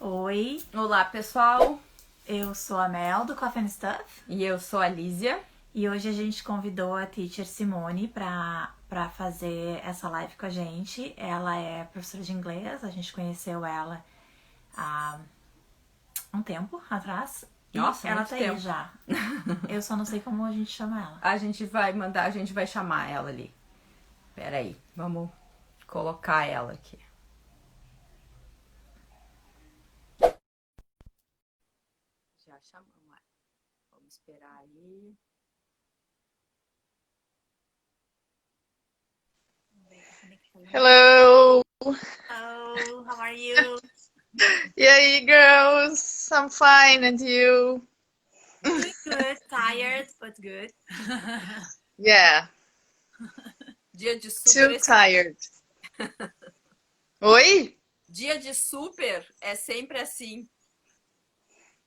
Oi, Olá, pessoal. eu sou a Mel do Coffee and Stuff E eu sou a Lísia. e hoje a gente convidou a teacher Simone pra fazer essa live com a gente. Ela é professora de inglês, a gente conheceu ela há um tempo atrás e Nossa, ela muito tá aí tempo. já. Eu só não sei como a gente chama ela. A gente vai chamar ela ali. Pera aí, vamos colocar ela aqui. Já chamamos ela. Vamos esperar aí. Hello. Hello, how are you? E aí, girls? I'm fine, and you? Doing good, tired, but good. Yeah, Dia de super. too tired. Oi? Dia de super é sempre assim.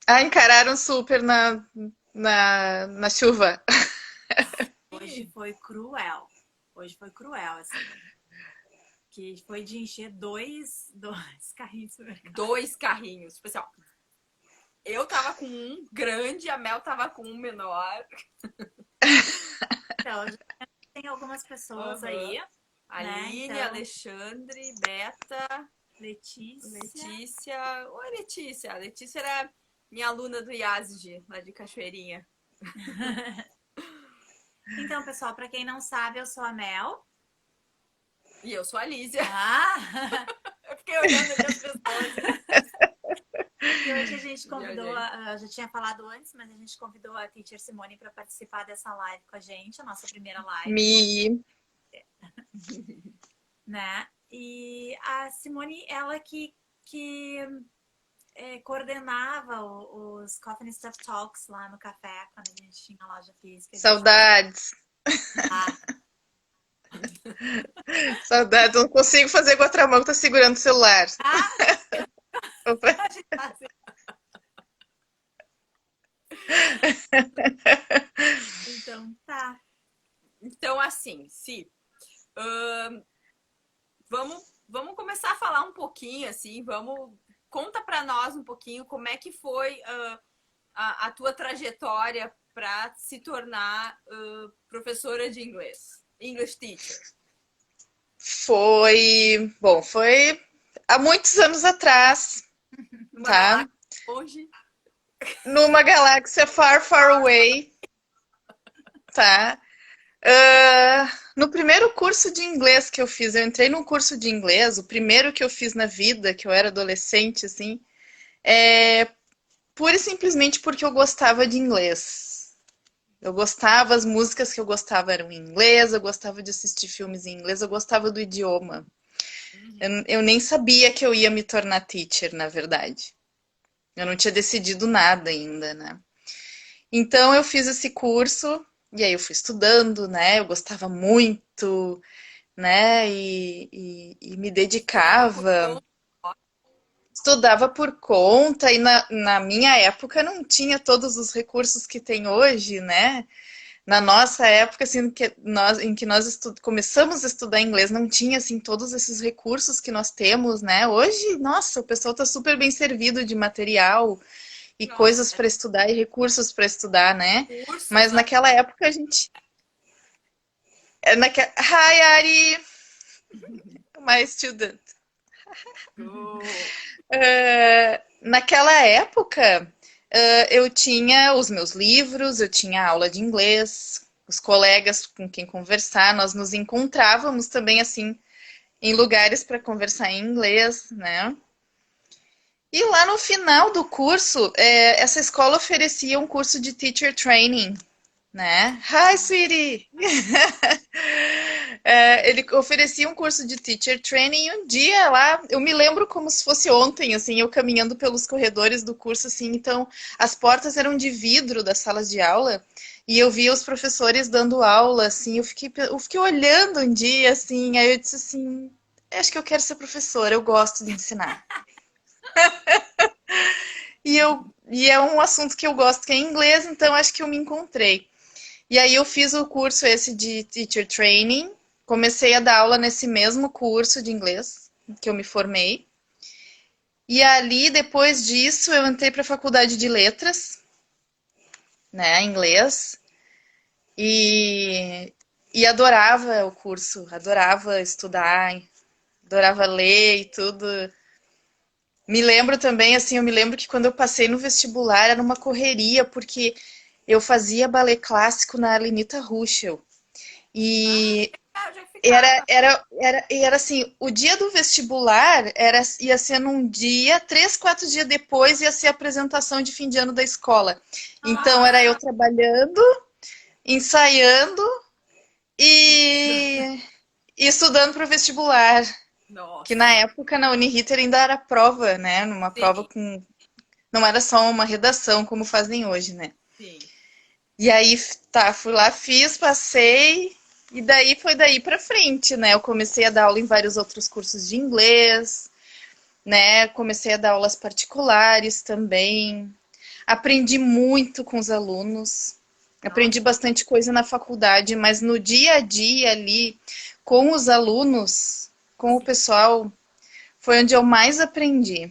Ah, encararam super na chuva. Hoje foi cruel. Hoje foi cruel, assim. Que foi de encher dois carrinhos de supermercado. 2 carrinhos. Tipo assim, ó, eu tava com um grande, a Mel tava com um menor. Então, já tem algumas pessoas aí, Aline, Então, Alexandre, Beta, Letícia. Letícia. Oi, Letícia. A Letícia era minha aluna do IASG, lá de Cachoeirinha. Então, pessoal, para quem não sabe, eu sou a Mel. E eu sou a Lísia. Ah! Eu fiquei olhando ali as pessoas. E hoje a gente convidou, Viajei. já tinha falado antes, mas a gente convidou a teacher Simone para participar dessa live com a gente, a nossa primeira live, Me. né? E a Simone, ela que coordenava os Coffee and Stuff Talks lá no café, quando a gente tinha a loja física. Saudades. Ah, Saudades. Eu não consigo fazer com a outra mão que tá segurando o celular. Opa. a gente tá assim. Então, tá. Então, assim, se vamos começar a falar um pouquinho, assim, conta para nós um pouquinho como é que foi a tua trajetória para se tornar professora de inglês, English teacher. Foi há muitos anos atrás, Uma tá? galáxia longe. Numa galáxia far, far away, tá? No primeiro curso de inglês que eu fiz, eu entrei num curso de inglês, o primeiro que eu fiz na vida, que eu era adolescente, assim, pura e simplesmente porque eu gostava de inglês. Eu gostava, as músicas que eu gostava eram em inglês, eu gostava de assistir filmes em inglês, eu gostava do idioma. Eu nem sabia que eu ia me tornar teacher, na verdade. Eu não tinha decidido nada ainda, né? Então eu fiz esse curso e aí eu fui estudando, né? Eu gostava muito, né? E me Estudava por dedicava. conta. Estudava por conta e na minha época não tinha todos os recursos que tem hoje, né? Na nossa época, assim, em que nós começamos a estudar inglês, não tinha, assim, todos esses recursos que nós temos, né? Hoje, nossa, o pessoal está super bem servido de material e Nossa, coisas para estudar e recursos para estudar, né? cursos. Mas naquela época a gente... Hi, Ari, my student. Naquela época, eu tinha os meus livros, eu tinha aula de inglês, os colegas com quem conversar, nós nos encontrávamos também assim em lugares para conversar em inglês, né? E lá no final do curso, essa escola oferecia um curso de teacher training, né? Hi, sweetie! Ele oferecia um curso de teacher training e um dia lá, eu me lembro como se fosse ontem, assim, eu caminhando pelos corredores do curso, assim, então as portas eram de vidro das salas de aula e eu via os professores dando aula, assim, eu fiquei olhando um dia, assim, aí eu disse assim, acho que eu quero ser professora, eu gosto de ensinar. E é um assunto que eu gosto, que é inglês, então acho que eu me encontrei. E aí eu fiz o curso esse de Teacher Training, comecei a dar aula nesse mesmo curso de inglês que eu me formei. E ali, depois disso, eu entrei para a faculdade de letras, né, inglês, e, e adorava o curso, adorava estudar, adorava ler e tudo. Me lembro também, assim, eu me lembro que quando eu passei no vestibular era uma correria, porque eu fazia balé clássico na Alenita Ruschel. E Eu já ficava. era assim, o dia do vestibular ia ser num dia, 3, 4 dias depois ia ser a apresentação de fim de ano da escola. Então era eu Ah, trabalhando, ensaiando e, e estudando para o vestibular. Que na nossa. época na Uniriter ainda era prova, né? Numa prova Sim, com. Não era só uma redação como fazem hoje, né? sim. E aí, tá, fui lá, fiz, passei, e daí foi daí pra frente, né? Eu comecei a dar aula em vários outros cursos de inglês, né? Comecei a dar aulas particulares também. Aprendi muito com os alunos. Aprendi Nossa, bastante coisa na faculdade, mas no dia a dia ali, com os alunos, com o sim. pessoal, foi onde eu mais aprendi,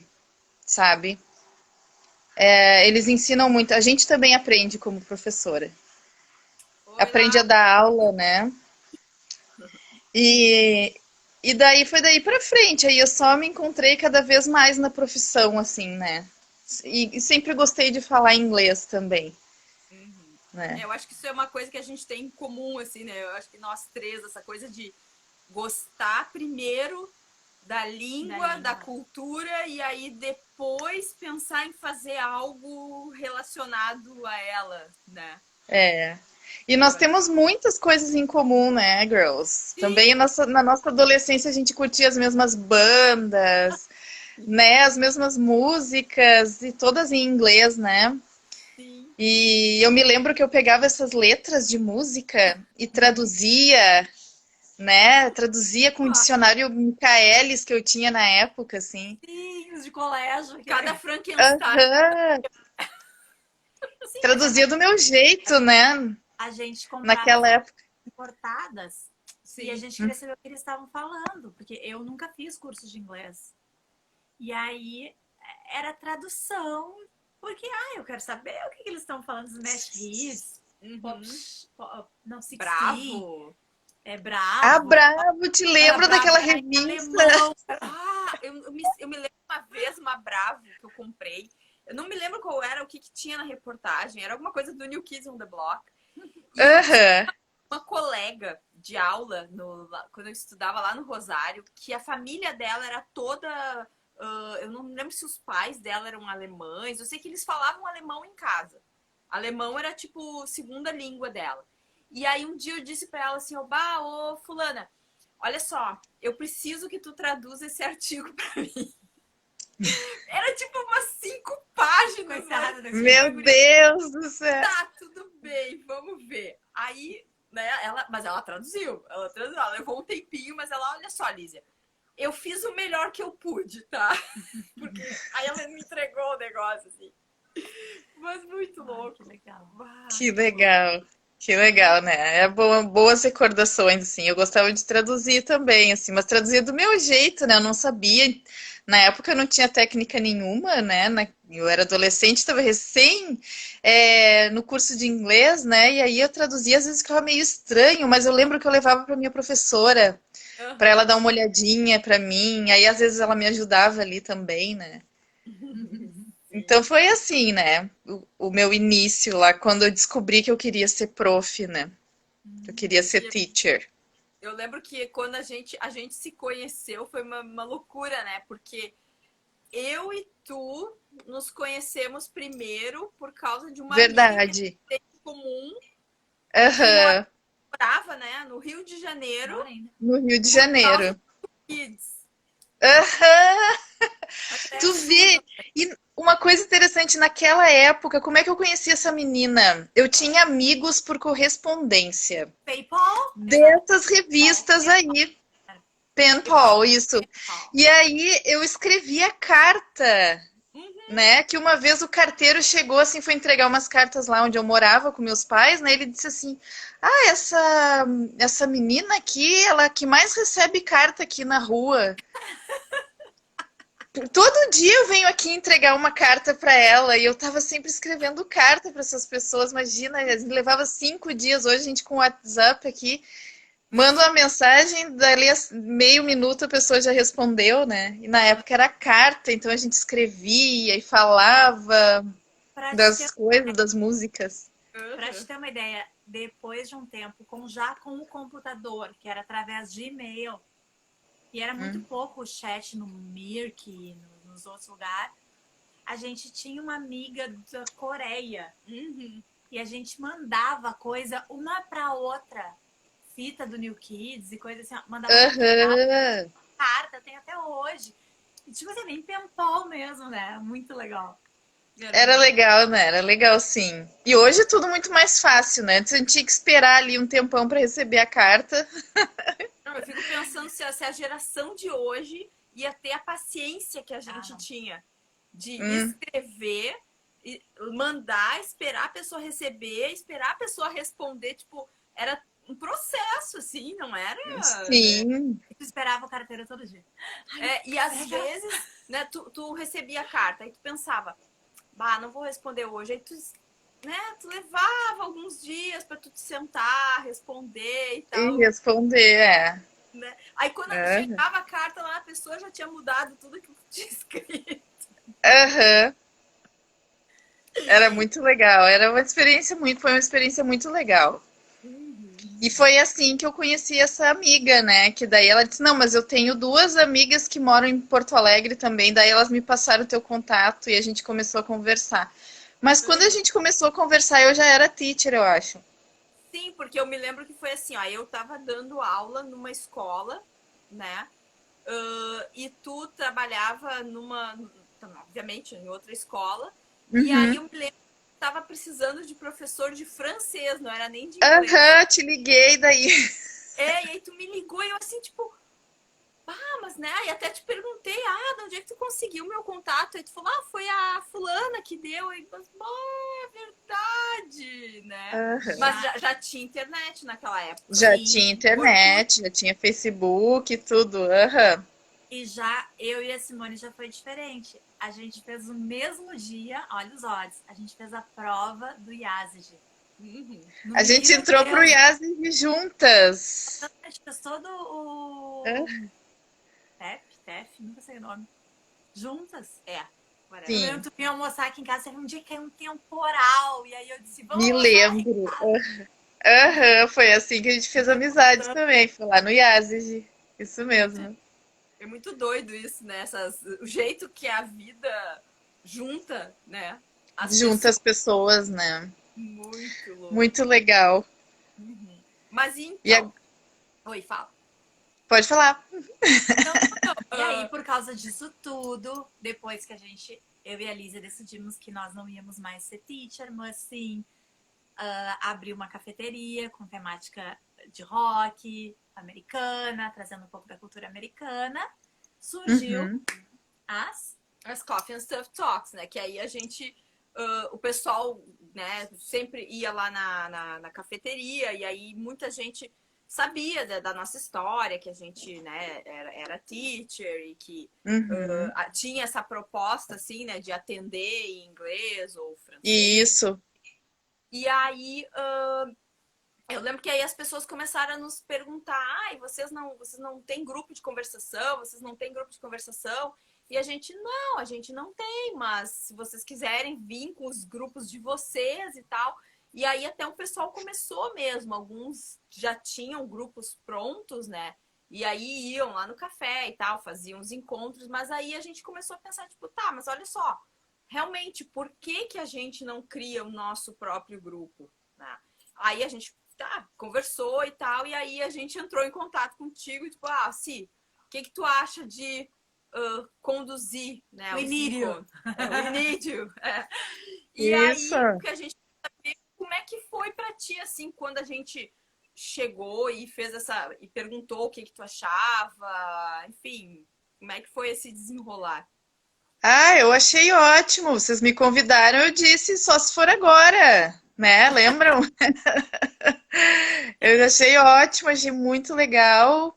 sabe? É, eles ensinam muito. A gente também aprende como professora. Oi Aprende a lá. dar aula, né? E, e daí foi daí pra frente. Aí eu só me encontrei cada vez mais na profissão, assim, né? E sempre gostei de falar inglês também, Uhum. né? Eu acho que isso é uma coisa que a gente tem em comum, assim, né? Eu acho que nós três, essa coisa de gostar primeiro da Da língua, da língua. cultura, e aí depois pensar em fazer algo relacionado a ela, né? É. E Eu nós acho. temos muitas coisas em comum, né, girls? Também Sim, na nossa adolescência a gente curtia as mesmas bandas, né? As mesmas músicas e todas em inglês, né? sim. E eu me lembro que eu pegava essas letras de música e traduzia, né? Traduzia com o Ah, dicionário Michaelis que eu tinha na época, assim. Sim, os de colégio. cada Frankenstein. Aham. Sim, mas é Traduzia do meu jeito, né? a gente comprava Naquela essas época. importadas e a Sim. gente queria saber o que eles estavam falando, porque eu nunca fiz curso de inglês. E aí era tradução, porque eu quero saber o que eles estão falando, Smash Hits, Pop, Uhum. não, 16, Bravo. é Ah, Bravo, bravo, te era lembra Bravo, daquela era em revista? alemão. Eu me lembro uma vez, uma Bravo que eu comprei. Eu não me lembro qual era, o que, que tinha na reportagem. Era alguma coisa do New Kids on the Block. E eu tinha Aham. uma colega de aula, quando eu estudava lá no Rosário, que a família dela era toda. Eu não me lembro se os pais dela eram alemães. Eu sei que eles falavam alemão em casa. Alemão era tipo segunda língua dela. E aí um dia eu disse pra ela assim, ô fulana, olha só, eu preciso que tu traduza esse artigo pra mim. Era tipo umas 5 páginas, né? Coitada da Meu guria. Deus do céu. Tá, tudo bem, vamos ver. Aí, né, mas ela traduziu. Ela levou um tempinho, mas ela, olha só, Lízia, eu fiz o melhor que eu pude, tá? Porque aí ela me entregou o negócio, assim. Mas muito Ai, que louco. legal. Que Que louco. legal. Que legal, né? É boas recordações, assim. Eu gostava de traduzir também, assim, mas traduzia do meu jeito, né? Eu não sabia. Na época eu não tinha técnica nenhuma, né? Eu era adolescente, estava recém no curso de inglês, né? E aí eu traduzia, às vezes ficava meio estranho, mas eu lembro que eu levava para minha professora, para ela Aham. dar uma olhadinha para mim. Aí às vezes ela me ajudava ali também, né? Então Sim. foi assim, né? O meu início lá, quando eu descobri que eu queria ser prof, né? Eu queria ser E teacher. eu lembro que quando a gente se conheceu foi uma loucura, né? Porque eu e tu nos conhecemos primeiro por causa de uma amiga que Verdade. tem em comum, que Aham. morava, né, no Rio de Janeiro, Mora ainda. No Rio de por causa Janeiro. do Kids. Aham. Mas é Tu absurdo. vê? E uma coisa interessante, naquela época, como é que eu conheci essa menina? Eu tinha amigos por correspondência. PayPal? Era Dessas PayPal. revistas aí. Pen Eu tinha. Pal, isso. PayPal. E aí eu escrevia carta, Uhum. né? Que uma vez o carteiro chegou assim, foi entregar umas cartas lá onde eu morava com meus pais, né? Ele disse assim: "Ah, essa menina aqui, ela que mais recebe carta aqui na rua". Todo dia eu venho aqui entregar uma carta para ela e eu tava sempre escrevendo carta para essas pessoas. Imagina, levava 5 dias. Hoje a gente com o WhatsApp aqui manda uma mensagem, dali a meio minuto a pessoa já respondeu, né? E na época era carta, então a gente escrevia e falava Pra te ter, das coisas, das músicas. pra te ter uma ideia, depois de um tempo, já com o computador, que era através de e-mail, e era muito pouco o chat no Mirk, nos outros lugares, a gente tinha uma amiga da Coreia. E a gente mandava coisa uma pra outra. Fita do New Kids e coisa assim, mandava Aham. carta, tem até hoje. E tipo assim, bem pentol mesmo, né? Muito legal. Era legal, né? Era legal, sim. E hoje é tudo muito mais fácil, né? Antes a gente tinha que esperar ali um tempão para receber a carta. Não, eu fico pensando se a geração de hoje ia ter a paciência que a gente tinha de escrever, mandar, esperar a pessoa receber, esperar a pessoa responder. Tipo, era um processo, assim, não era? Sim. Né? Tu esperava o carteiro todo dia. E às vezes, né, tu recebia a carta e tu pensava, bah, não vou responder hoje. Aí tu, né, tu levava alguns dias para tu te sentar, responder e tal. E responder, Né? Aí quando chegava a carta lá, a pessoa já tinha mudado tudo que eu tinha escrito. Aham. Era muito legal. Foi uma experiência muito legal. E foi assim que eu conheci essa amiga, né? Que daí ela disse, não, mas eu tenho duas amigas que moram em Porto Alegre também. Daí elas me passaram o teu contato e a gente começou a conversar. Mas quando a gente começou a conversar, eu já era teacher, eu acho. Sim, porque eu me lembro que foi assim, ó, eu tava dando aula numa escola, né? E tu trabalhava obviamente, em outra escola. E aí eu me lembro que tava precisando de professor de francês, não era nem de inglês. Aham, te liguei daí. E aí tu me ligou e eu assim, tipo, mas né? E até te perguntei, de onde é que tu conseguiu o meu contato? Aí tu falou, foi a fulana que deu. E é verdade, né? Mas já tinha internet naquela época. Já tinha internet, já tinha Facebook e tudo. Aham. E já eu e a Simone já foi diferente. A gente fez no mesmo dia, olha os olhos, a gente fez a prova do IASG. A gente entrou pro IASG juntas. A gente fez todo o TEF, nunca sei o nome. Juntas? Sim. Tu vinha almoçar aqui em casa, teve um dia que caiu um temporal. E aí eu disse, vamos Me lembro. Aham, foi assim que a gente fez amizade também. Foi lá no IASG. Isso mesmo. É muito doido isso, né? O jeito que a vida junta, né? Junta as pessoas, né? Muito louco. Muito legal. Mas então... Oi, fala. Pode falar. E aí, por causa disso tudo, depois que eu e a Lísia decidimos que nós não íamos mais ser teacher, mas sim abrir uma cafeteria com temática de rock americana, trazendo um pouco da cultura americana, surgiu as Coffee and Stuff Talks, né? Que aí a gente... o pessoal, né, sempre ia lá na cafeteria e aí muita gente sabia da nossa história, que a gente, né, era teacher e que tinha essa proposta, assim, né, de atender em inglês ou francês. Isso. E aí, eu lembro que aí as pessoas começaram a nos perguntar, vocês não têm grupo de conversação, vocês não têm grupo de conversação? E a gente não tem, mas se vocês quiserem vir com os grupos de vocês e tal. E aí até o pessoal começou mesmo, alguns já tinham grupos prontos, né? E aí iam lá no café e tal, faziam os encontros, mas aí a gente começou a pensar, tipo, tá, mas olha só, realmente, por que a gente não cria o nosso próprio grupo? Né? Aí a gente conversou e tal, e aí a gente entrou em contato contigo, tipo, Si, o que tu acha de conduzir, né? We need you. We need you. E Isso. aí, o que a gente saber como é que foi pra ti, assim, quando a gente chegou e fez e perguntou o que tu achava, enfim, como é que foi esse desenrolar? Eu achei ótimo. Vocês me convidaram, eu disse só se for agora, né? Lembram? Eu achei ótimo, achei muito legal.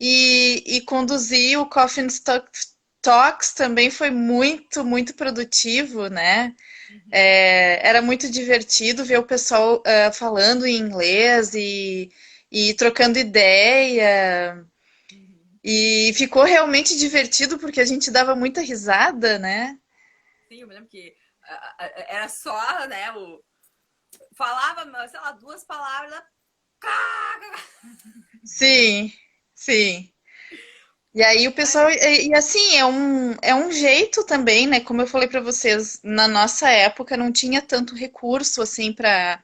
E conduzir o Coffee and Talks também foi muito, muito produtivo, né? Uhum, Era muito divertido ver o pessoal falando em inglês e trocando ideia. uhum. E ficou realmente divertido porque a gente dava muita risada, né? Sim, eu me lembro que era só, né, falava, sei lá, duas palavras, Sim, sim. E aí o pessoal, e assim, é um jeito também, né? Como eu falei para vocês, na nossa época não tinha tanto recurso assim para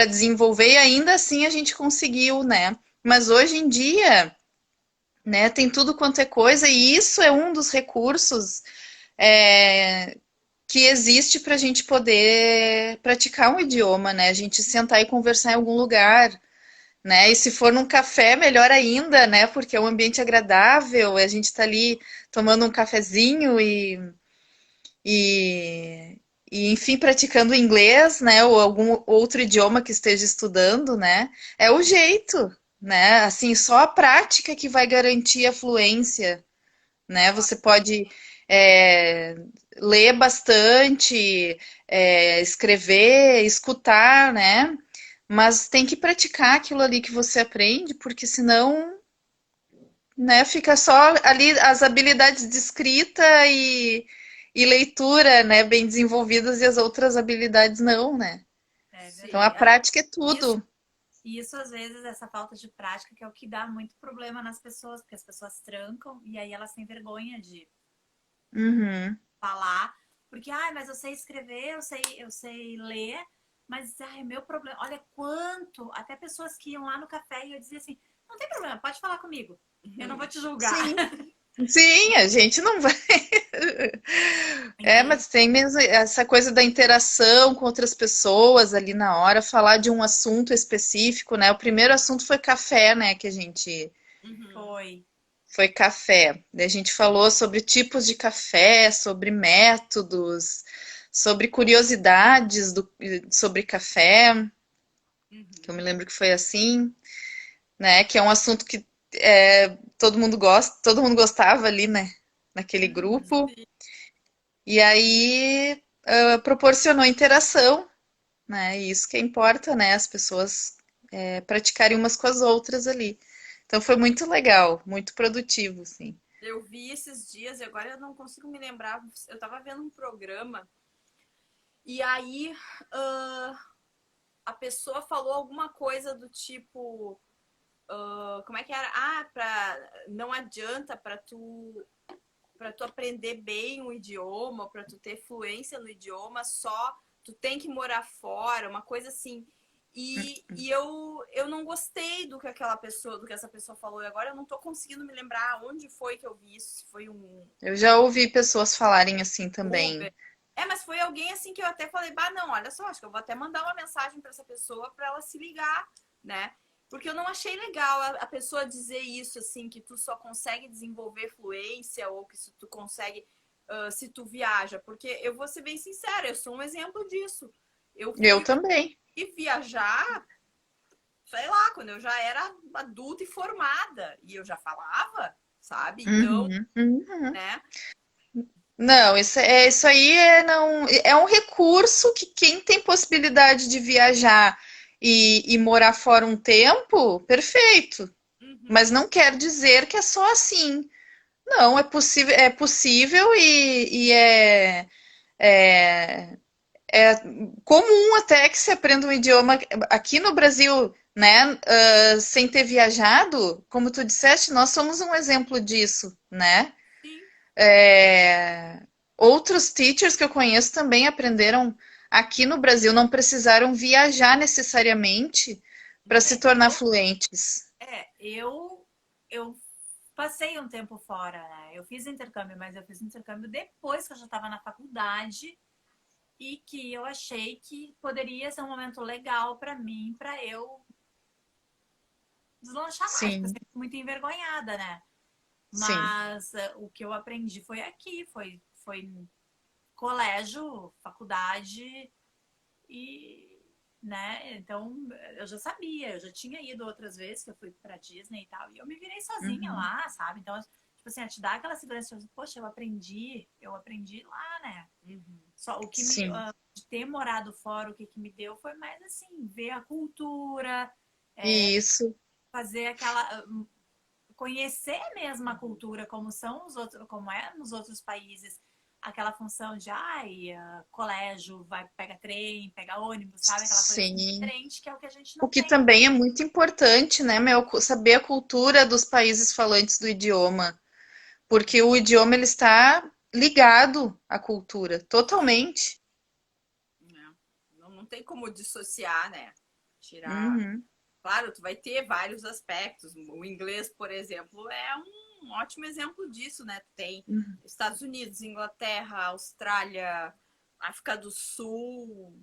desenvolver e ainda assim a gente conseguiu, né? Mas hoje em dia, né, tem tudo quanto é coisa e isso é um dos recursos é, que existe para a gente poder praticar um idioma, né? A gente sentar e conversar em algum lugar, né? E se for num café, melhor ainda, né? Porque é um ambiente agradável, a gente está ali tomando um cafezinho e, enfim, praticando inglês, né? Ou algum outro idioma que esteja estudando, né? É o jeito, né? Assim, só a prática que vai garantir a fluência, né? Você pode é, ler bastante, escrever, escutar, né? Mas tem que praticar aquilo ali que você aprende, porque senão, né, fica só ali as habilidades de escrita e leitura, né, bem desenvolvidas e as outras habilidades não, né? É Então a Sim. verdade. prática é Isso, tudo. isso, às vezes, essa falta de prática que é o que dá muito problema nas pessoas, porque as pessoas trancam e aí elas têm vergonha de Uhum. falar, porque, ai, mas eu sei escrever, eu sei ler, mas, ai, meu problema, olha quanto, até pessoas que iam lá no café e eu dizia assim, não tem problema, pode falar comigo, eu não vou Uhum. te julgar, Sim, sim, a gente não vai. entende? Mas tem mesmo essa coisa da interação com outras pessoas ali na hora, falar de um assunto específico, né? O primeiro assunto foi café, né? Que a gente Uhum. Foi. foi café. Daí a gente falou sobre tipos de café, sobre métodos, sobre curiosidades sobre café, que eu me Uhum. lembro que foi assim, né? Que é um assunto que todo mundo gosta, todo mundo gostava ali, né? Naquele Uhum. grupo. E aí proporcionou interação, né? E isso que importa, né? As pessoas praticarem umas com as outras ali. Então foi muito legal, muito produtivo, sim. Eu vi esses dias e agora eu não consigo me lembrar. Eu tava vendo um programa e aí a pessoa falou alguma coisa do tipo, como é que era? Não adianta para tu aprender bem o idioma, para tu ter fluência no idioma, só tu tem que morar fora, uma coisa assim. E eu não gostei do que essa pessoa falou. E agora eu não tô conseguindo me lembrar onde foi que eu vi isso. Se foi Eu já ouvi pessoas falarem assim também. Uber. Mas foi alguém assim que eu até falei, bah, não, olha só, acho que eu vou até mandar uma mensagem para essa pessoa para ela se ligar, né? Porque eu não achei legal a pessoa dizer isso, assim, que tu só consegue desenvolver fluência ou que se tu consegue, se tu viaja. Porque eu vou ser bem sincera, eu sou um exemplo disso. Eu Eu fui também. viajar, sei lá, quando eu já era adulta e formada. E eu já falava, sabe? Então, Uhum, uhum. né? Não, isso aí não, é um recurso que quem tem possibilidade de viajar e morar fora um tempo, perfeito. Mas Uhum, não quer dizer que é só assim. Não, é possível é, é comum até que se aprenda um idioma aqui no Brasil, né? Sem ter viajado, como tu disseste, nós somos um exemplo disso, né? sim. Outros teachers que eu conheço também aprenderam aqui no Brasil, não precisaram viajar necessariamente para se tornar fluentes. Eu passei um tempo fora, né? Eu fiz intercâmbio, mas eu fiz intercâmbio depois que eu já estava na faculdade e que eu achei que poderia ser um momento legal para mim, para eu deslanchar mais, porque eu Sim, sempre fui muito envergonhada, né? sim. Mas o que eu aprendi foi aqui, foi colégio, faculdade e, né? Então eu já sabia, eu já tinha ido outras vezes que eu fui para Disney e tal, e eu me virei sozinha Uhum. lá, sabe? Então tipo assim, te dá aquela segurança, poxa, eu aprendi lá, né? Só o que Sim. de ter morado fora, o que me deu foi mais assim, ver a cultura, Isso. fazer aquela conhecer mesmo a cultura, como são os outros, como é nos outros países, aquela função de colégio, pega trem, pega ônibus, sabe? Aquela coisa assim, Sim. diferente, que é o que a gente O não que tem. também é muito importante, né, Mel, saber a cultura dos países falantes do idioma, porque o idioma ele está ligado à cultura, totalmente. Não tem como dissociar, né? Tirar. Uhum. Claro, tu vai ter vários aspectos. O inglês, por exemplo, é um ótimo exemplo disso, né? Tu tem Uhum. Estados Unidos, Inglaterra, Austrália, África do Sul,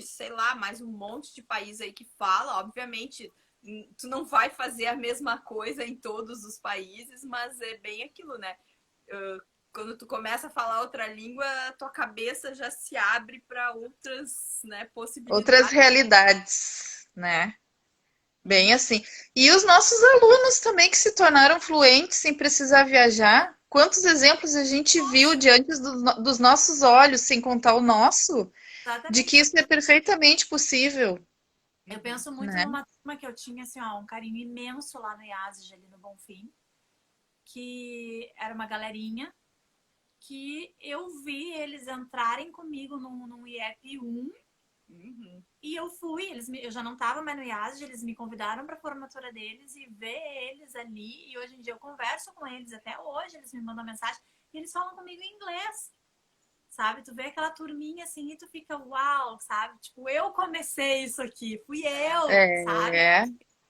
sei lá, mais um monte de país aí que fala. Obviamente, tu não vai fazer a mesma coisa em todos os países, mas é bem aquilo, né? Quando tu começa a falar outra língua, tua cabeça já se abre para outras, né, Outras possibilidades. realidades, né? Bem assim. E os nossos alunos também que se tornaram fluentes sem precisar viajar. Quantos exemplos a gente viu diante dos nossos olhos, sem contar o nosso, de que Exatamente. isso é perfeitamente possível, Eu penso muito né? numa turma que eu tinha assim, um carinho imenso lá no IASG, ali no Bonfim, que era uma galerinha que eu vi eles entrarem comigo num IEP 1 e eu fui, eu já não estava mais no IASG, eles me convidaram para a formatura deles e ver eles ali, e hoje em dia eu converso com eles até hoje, eles me mandam mensagem e eles falam comigo em inglês, sabe? Tu vê aquela turminha assim e tu fica, uau, sabe? Tipo, eu comecei isso aqui, fui eu, sabe? É,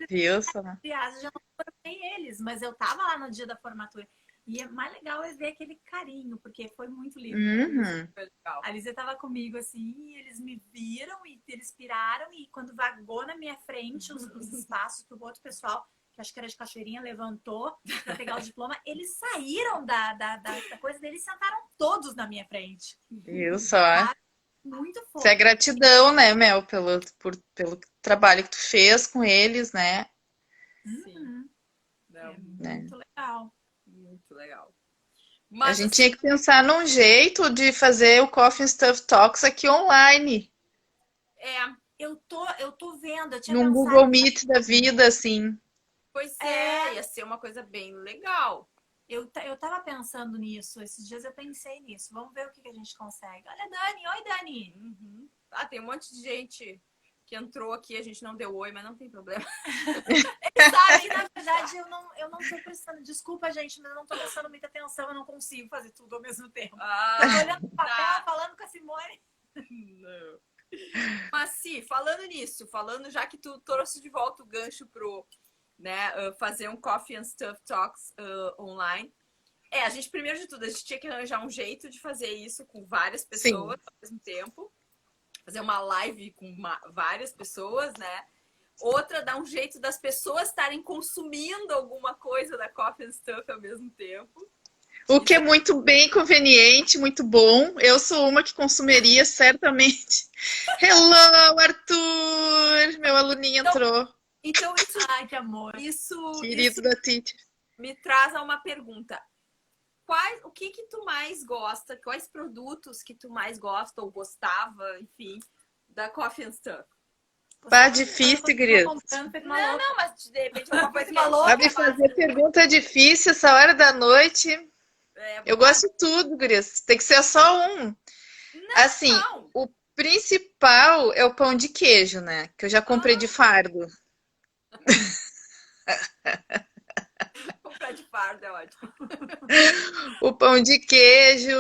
viu só? Aliás, eu já não formei eles, mas eu tava lá no dia da formatura. E é mais legal é ver aquele carinho, porque foi muito lindo. Uhum. A Lízia tava comigo assim, e eles me viram e eles piraram, e quando vagou na minha frente os espaços pro outro pessoal, que acho que era de Cachoeirinha, levantou para pegar o diploma, eles saíram da coisa deles e sentaram todos na minha frente. Viu só? Tá? Muito Isso é fofo. gratidão, né, Mel, pelo trabalho que tu fez com eles, né? Sim. Uhum. Não, É Né? muito legal. muito legal. A Mas gente assim, tinha que pensar num jeito de fazer o Coffee and Stuff Talks aqui online, é, Eu tô vendo, eu tinha num pensado Google Meet da vida, assim. pois É, ia ser uma coisa bem legal. eu tava pensando nisso, esses dias eu pensei nisso. Vamos ver o que a gente consegue. Olha, Dani, oi, Dani. Ah, tem um monte de gente que entrou aqui, a gente não deu oi, mas não tem problema. Sabe que na verdade eu não tô prestando, desculpa, gente, mas eu não tô prestando muita atenção, eu não consigo fazer tudo ao mesmo tempo. Eu tô olhando o papel, Tá. falando com a Simone. Não. Mas sim, falando nisso, já que tu trouxe de volta o gancho pro, né, fazer um Coffee and Stuff Talks online. A gente, primeiro de tudo, a gente tinha que arranjar um jeito de fazer isso com várias pessoas Sim. ao mesmo tempo. Fazer uma live com várias pessoas, né? Outra, dar um jeito das pessoas estarem consumindo alguma coisa da Coffee and Stuff ao mesmo tempo. O que é Isso muito bem conveniente, muito bom. Eu sou uma que consumiria certamente. Hello, Arthur! Meu aluninho entrou. então Ai, que amor. isso Querido da Titi. me traz a uma pergunta. O que tu mais gosta? Quais produtos que tu mais gosta ou gostava, enfim, da Coffee and Stuff? Tá difícil, querido. Não, mas de repente alguma coisa que Vai me fazer pergunta difícil essa hora da noite. Eu gosto de tudo, Gris. Tem que ser só um. Assim, Não. o principal é o pão de queijo, né? Que eu já comprei de fardo. Comprar de fardo é ótimo. O pão de queijo,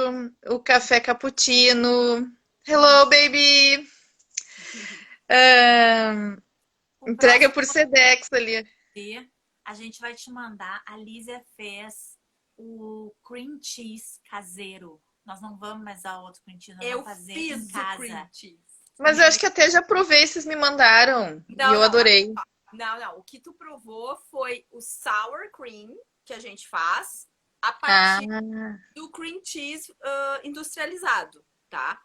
o café cappuccino. Hello, baby! O Entrega próximo por Sedex ali. dia, a gente vai te mandar. A Lízia fez o cream cheese caseiro. Nós não vamos mais ao outro cream cheese, nós Eu vamos fazer fiz em o casa. cream cheese. Mas eu acho que até já provei, vocês me mandaram. E eu adorei. Não. O que tu provou foi o sour cream que a gente faz a Ah, partir do cream cheese industrializado, tá?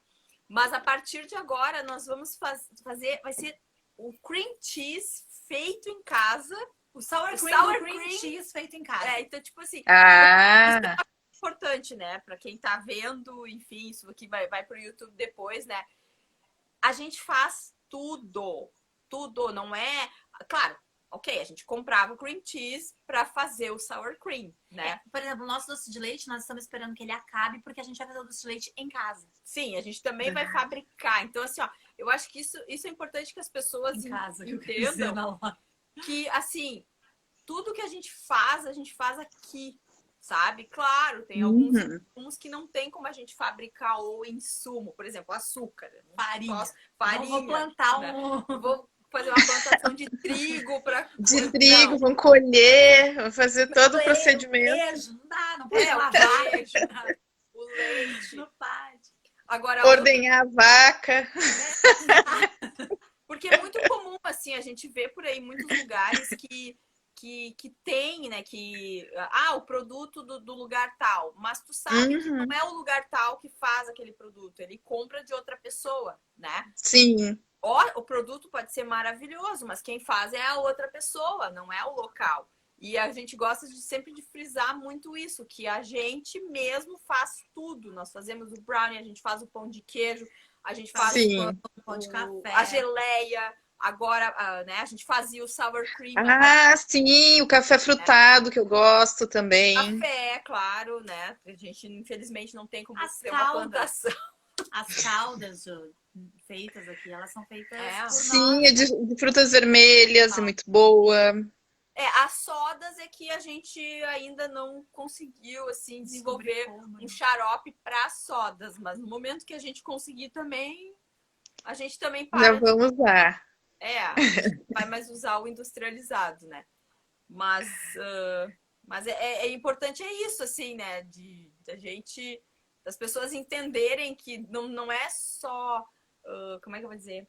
Mas a partir de agora nós vamos fazer, vai ser o cream cheese feito em casa O sour O cream sour do cream cream- cheese feito em casa. É, então, tipo assim, Ah, importante, né? Pra quem tá vendo, enfim, isso aqui vai pro YouTube depois, né? A gente faz tudo. Tudo, não é. Claro, ok, a gente comprava o cream cheese pra fazer o sour cream, né? Por exemplo, o nosso doce de leite, nós estamos esperando que ele acabe, porque a gente vai fazer o doce de leite em casa. Sim, a gente também vai fabricar. Então, assim, ó, eu acho que isso é importante que as pessoas Em casa, que eu quero dizer entendam na loja. que, assim, tudo que a gente faz aqui, sabe? Claro, tem alguns uhum. insumos que não tem como a gente fabricar o insumo. Por exemplo, açúcar. Não Farinha. posso- farinha. Vou plantar né? um... Vou fazer uma plantação de trigo para De trigo, vão colher, vão fazer todo o procedimento. Queijo, não dá, não pode o lavar. queijo, o leite. Não pode. Agora, Ordenhar a vaca. porque é muito comum, assim, a gente vê por aí muitos lugares que tem, né, o produto do lugar tal, mas tu sabe que Uhum. não é o lugar tal que faz aquele produto, ele compra de outra pessoa, né? Sim, O produto pode ser maravilhoso, mas quem faz é a outra pessoa, não é o local. E a gente gosta sempre de frisar muito isso, que a gente mesmo faz tudo. Nós fazemos o brownie, a gente faz o pão de queijo, a gente faz sim. Um pão de café. a geleia. Agora, né, a gente fazia o sour cream. Ah, sim, o café frutado, que eu gosto também. Café, claro, né? A gente, infelizmente, não tem como As ter uma caldas. plantação. As caldas feitas aqui, elas são feitas por Sim, nós. é de frutas vermelhas, é muito boa. As sodas é que a gente ainda não conseguiu, assim, desenvolver um xarope para sodas. Mas no momento que a gente conseguir também, a gente também Já para. vamos lá. A gente não vai mais usar o industrializado, né? Mas é importante isso, assim, né? Das pessoas entenderem que não é só, como é que eu vou dizer?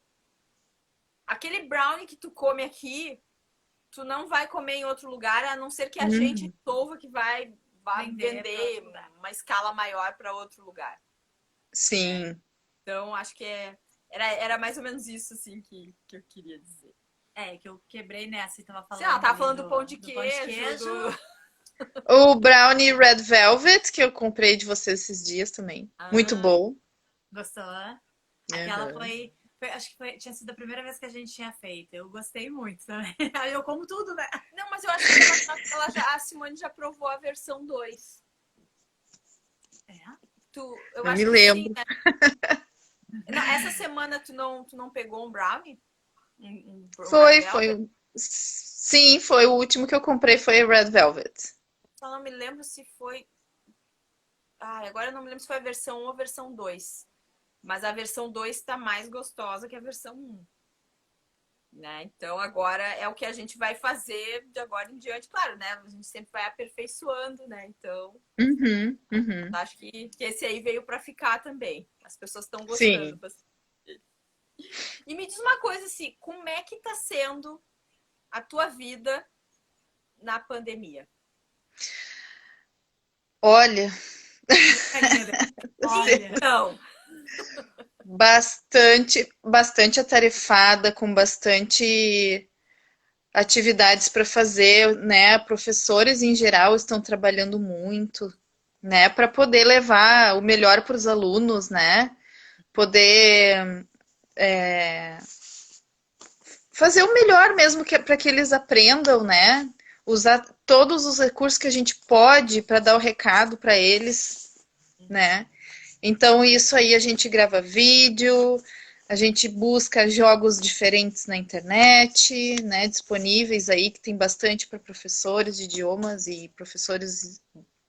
Aquele brownie que tu come aqui, tu não vai comer em outro lugar, a não ser que a gente resolva que vai vender uma escala maior para outro lugar. Sim. Então, acho que era mais ou menos isso, assim, que eu queria dizer. Que eu quebrei nessa e tava falando. Ela tava falando do pão de queijo. O brownie Red Velvet, que eu comprei de vocês esses dias também. Muito bom. Gostou, né? Aquela foi. Acho que tinha sido a primeira vez que a gente tinha feito. Eu gostei muito também. Eu como tudo, né? Não, mas eu acho que a Simone já provou a versão 2. Eu acho me lembro. Sim, né? Não, essa semana tu não pegou um brownie? Foi. Sim, foi. O último que eu comprei foi a Red Velvet. Só não me lembro se foi. Agora eu não me lembro se foi a versão 1 ou a versão 2. Mas a versão 2 está mais gostosa que a versão 1. Né? Então agora é o que a gente vai fazer de agora em diante. Claro, né? A gente sempre vai aperfeiçoando, né? Então, acho que esse aí veio para ficar também. As pessoas estão gostando. Sim. E me diz uma coisa assim, como é que tá sendo a tua vida na pandemia? Olha. Então. Bastante atarefada, com bastante atividades para fazer, né? Professores em geral estão trabalhando muito, né? Para poder levar o melhor para os alunos, né? Poder fazer o melhor mesmo para que eles aprendam, né? Usar todos os recursos que a gente pode para dar o recado para eles, né? Então, isso aí a gente grava vídeo, a gente busca jogos diferentes na internet, né, disponíveis aí, que tem bastante para professores de idiomas e professores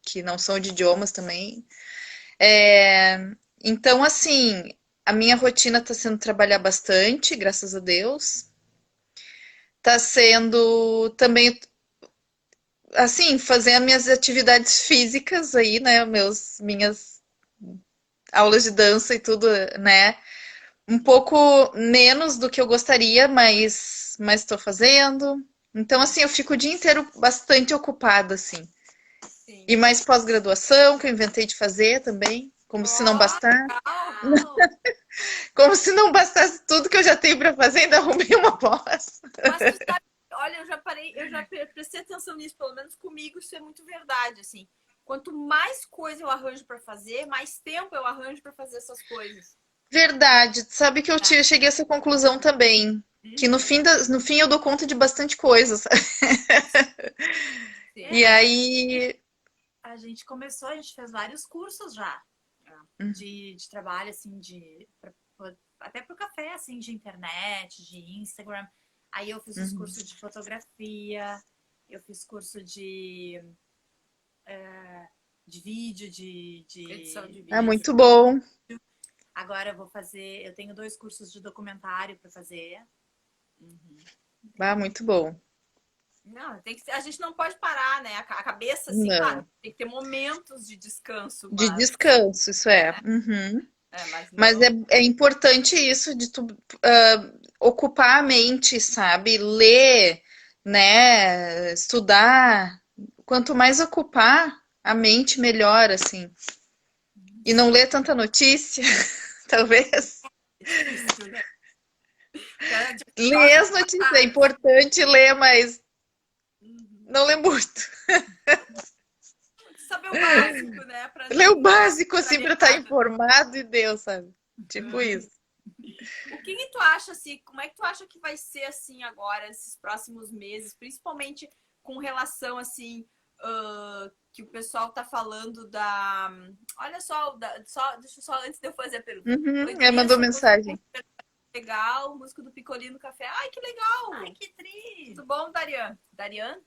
que não são de idiomas também. Então, assim, a minha rotina está sendo trabalhar bastante, graças a Deus. Está sendo também, assim, fazer as minhas atividades físicas aí, né, minhas aulas de dança e tudo, né? Um pouco menos do que eu gostaria, mas estou fazendo. Então, assim, eu fico o dia inteiro bastante ocupada, assim. Sim. E mais pós-graduação, que eu inventei de fazer também, como se não bastasse. Como se não bastasse tudo que eu já tenho para fazer, ainda arrumei uma pós. Mas tu sabe, olha, eu já prestei atenção nisso, pelo menos comigo isso é muito verdade, assim. Quanto mais coisa eu arranjo para fazer, mais tempo eu arranjo para fazer essas coisas. Verdade. Sabe que Né? cheguei a essa conclusão também. Que no Uhum. fim, no fim eu dou conta de bastante coisa, sabe? Sim. E aí. A gente começou, a gente fez vários cursos já de trabalho, assim, até pro café, assim, de internet, de Instagram. Aí eu fiz os Uhum. cursos de fotografia, eu fiz curso de vídeo, Edição de É vídeo. muito bom. Agora eu vou fazer, eu tenho 2 cursos de documentário para fazer. Uhum. Ah, muito bom. Não, a gente não pode parar, né? A cabeça, assim, claro, Não. tem que ter momentos de descanso, De descanso, isso é. Uhum. mas Mas não. é importante isso de tu ocupar a mente, sabe? Ler, né? Estudar. Quanto mais ocupar a mente, melhor, assim. E não Sim, ler tanta notícia, talvez. é difícil, né? Cara, tipo, Ler nossa, as notícias é importante ler, mas uhum. não ler muito. Saber o básico, né? Pra Ler o não básico, ficar assim, pra estar ligada. informado e deu, sabe? Tipo Uhum. isso. O que tu acha, assim, como é que tu acha que vai ser, assim, agora, esses próximos meses, principalmente com relação, assim, que o pessoal tá falando da... Olha só, deixa eu só, antes de eu fazer a pergunta. Oi, Uhum, ela mandou Vanessa, mensagem. legal, música do Picolino Café. Ai, que legal! Ai, que triste! Tudo bom, Darian? Darian?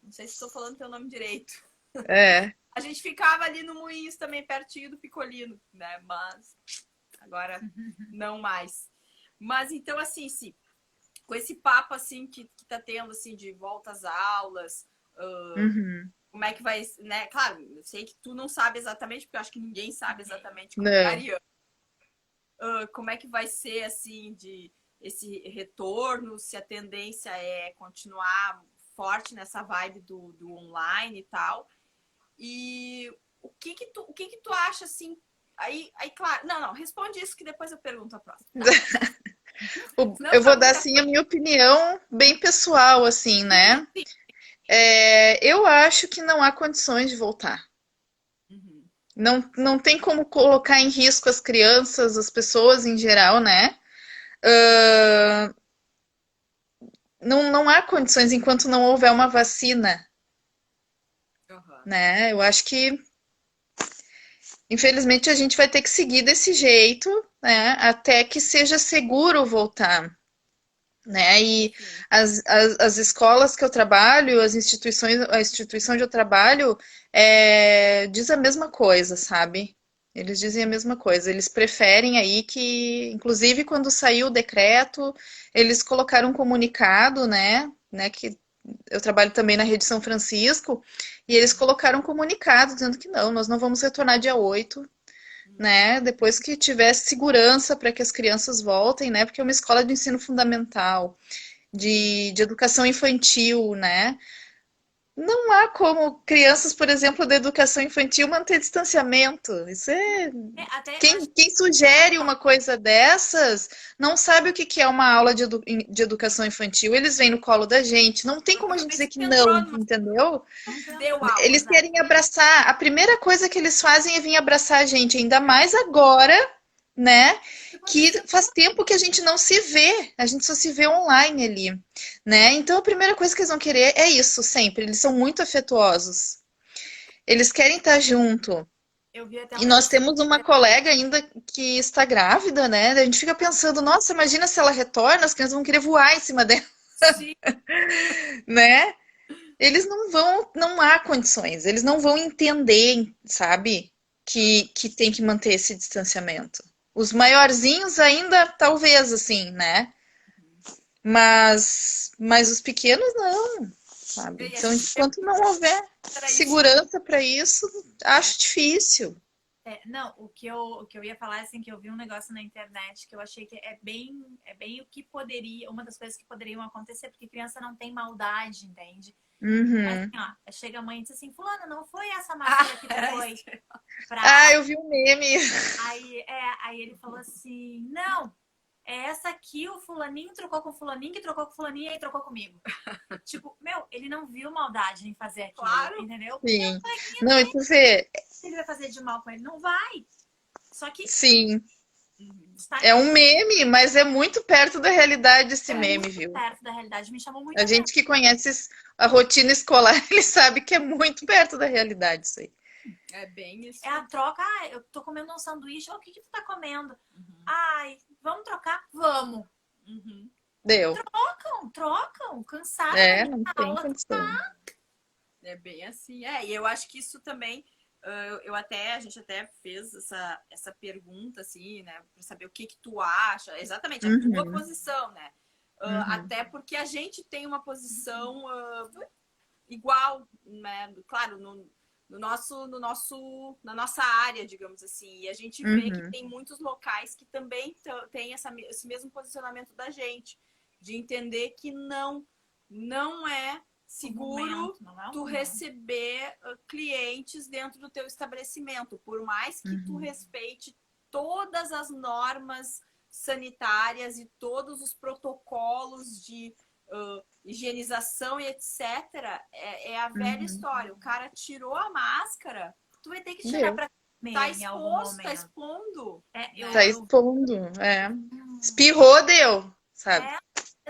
Não sei se estou falando teu nome direito. É. A gente ficava ali no Moinhos também, pertinho do Picolino, né? Mas agora não mais. Mas então, assim, se com esse papo assim que tá tendo assim de volta às aulas, Uhum. como é que vai, né? Claro, eu sei que tu não sabe exatamente, porque eu acho que ninguém sabe exatamente como Não. daria. Como é que vai ser assim de esse retorno, se a tendência é continuar forte nessa vibe do online e tal. E o que que tu acha assim? Aí, claro, não, responde isso que depois eu pergunto a próxima. Tá. Senão Eu fica vou dar, muita assim, a coisa. minha opinião bem pessoal, assim, Sim, né? sim. Eu acho que não há condições de voltar. Uhum. Não tem como colocar em risco as crianças, as pessoas em geral, né? Não há condições enquanto não houver uma vacina, Uhum. né? Eu acho que, infelizmente, a gente vai ter que seguir desse jeito, né? Até que seja seguro voltar. Né? E Sim. as escolas que eu trabalho, as instituições, a instituição onde eu trabalho, diz a mesma coisa, sabe? Eles dizem a mesma coisa. Eles preferem aí que, inclusive, quando saiu o decreto, eles colocaram um comunicado, né? Que eu trabalho também na Rede São Francisco, e eles colocaram um comunicado dizendo que não, nós não vamos retornar dia 8, né? Depois que tivesse segurança para que as crianças voltem, né? Porque é uma escola de ensino fundamental, Sim. de educação infantil, né? Não há como crianças, por exemplo, da educação infantil manter distanciamento. Isso é. Até eu acho Quem sugere uma coisa dessas não sabe o que que é uma aula de educação infantil. Eles vêm no colo da gente. Não tem como a gente dizer Provavelmente que entrou não, numa entendeu? deu Eles aulas, né? querem abraçar. A primeira coisa que eles fazem é vir abraçar a gente, ainda mais agora, né? Que faz tempo que a gente não se vê, a gente só se vê online ali, né? Então a primeira coisa que eles vão querer é isso, sempre. Eles são muito afetuosos. Eles querem estar junto. Eu vi até E um nós post. temos uma colega ainda que está grávida, né? A gente fica pensando, nossa, imagina se ela retorna, as crianças vão querer voar em cima dela, Sim. né? Eles não vão, não há condições, eles não vão entender, sabe, que tem que manter esse distanciamento. Os maiorzinhos ainda, talvez, assim, né? Mas os pequenos não, sabe? E a Então, gente enquanto não houver para isso, né? segurança para isso, acho difícil. Não, o que eu ia falar, assim, que eu vi um negócio na internet que eu achei que é bem o que poderia, uma das coisas que poderiam acontecer, porque criança não tem maldade, entende? É assim, Uhum. ó, chega a mãe e diz assim, fulano, não foi essa Ah, matéria que tu era foi isso. pra... Ah, eu vi um meme. Aí ele falou assim, não. essa aqui o fulaninho trocou com o fulaninho, que trocou com o fulaninho e aí trocou comigo. Tipo, meu, ele não viu maldade em fazer aquilo, Claro. entendeu? Sim. Não, e tu vê, Ele vai fazer de mal com ele? Não vai. Só que sim, está é um meme, mas é muito perto da realidade esse meme, muito viu? perto da realidade. Me chamou muita A atenção. gente que conhece a rotina escolar, ele sabe que é muito perto da realidade isso aí. É bem isso. É a troca, eu tô comendo um sanduíche, o que que tu tá comendo? Uhum. Ai, vamos trocar? Vamos. Uhum. Deu. Trocam, cansaram da É, minha não tem aula. condição. É bem assim. E eu acho que isso também. A gente até fez essa pergunta, assim, né, para saber o que que tu acha, exatamente, a tua Uhum, posição, né? uhum, Até porque a gente tem uma posição igual, né? Claro, na nossa área, digamos assim. E a gente vê que uhum. tem muitos locais que também têm esse mesmo posicionamento da gente, de entender que não é seguro Não é o tu momento. receber clientes dentro do teu estabelecimento, por mais que tu Uhum. respeite todas as normas sanitárias e todos os protocolos de higienização e etc. É a velha Uhum. história. O cara tirou a máscara, Tu vai ter que tirar Deu. pra tá comer em algum exposto, tá momento. expondo, É, Tá né? expondo. É. Espirrou, deu, sabe? é,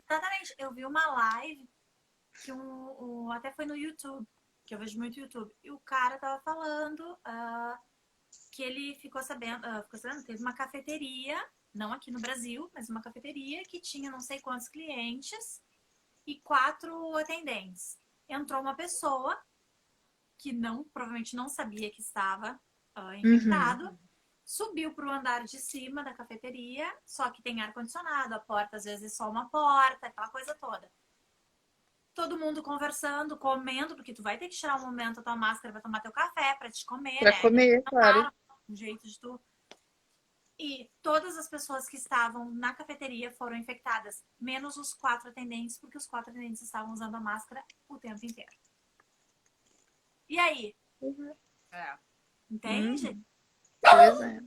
exatamente. Eu vi uma live que até foi no YouTube, que eu vejo muito YouTube, e o cara tava falando que ele ficou sabendo, teve uma cafeteria, não aqui no Brasil, mas uma cafeteria que tinha não sei quantos clientes e 4 atendentes. Entrou uma pessoa que provavelmente não sabia que estava Uhum. infectado, subiu para o andar de cima da cafeteria, só que tem ar-condicionado, a porta às vezes é só uma porta, aquela coisa toda. Todo mundo conversando, comendo, porque tu vai ter que tirar um momento a tua máscara para tomar teu café, para te comer, Pra né? Eles comer, claro. tentaram um jeito de tu. E todas as pessoas que estavam na cafeteria foram infectadas, menos os 4 atendentes, porque os 4 atendentes estavam usando a máscara o tempo inteiro. E aí? É. Entende? Uhum. Pois é.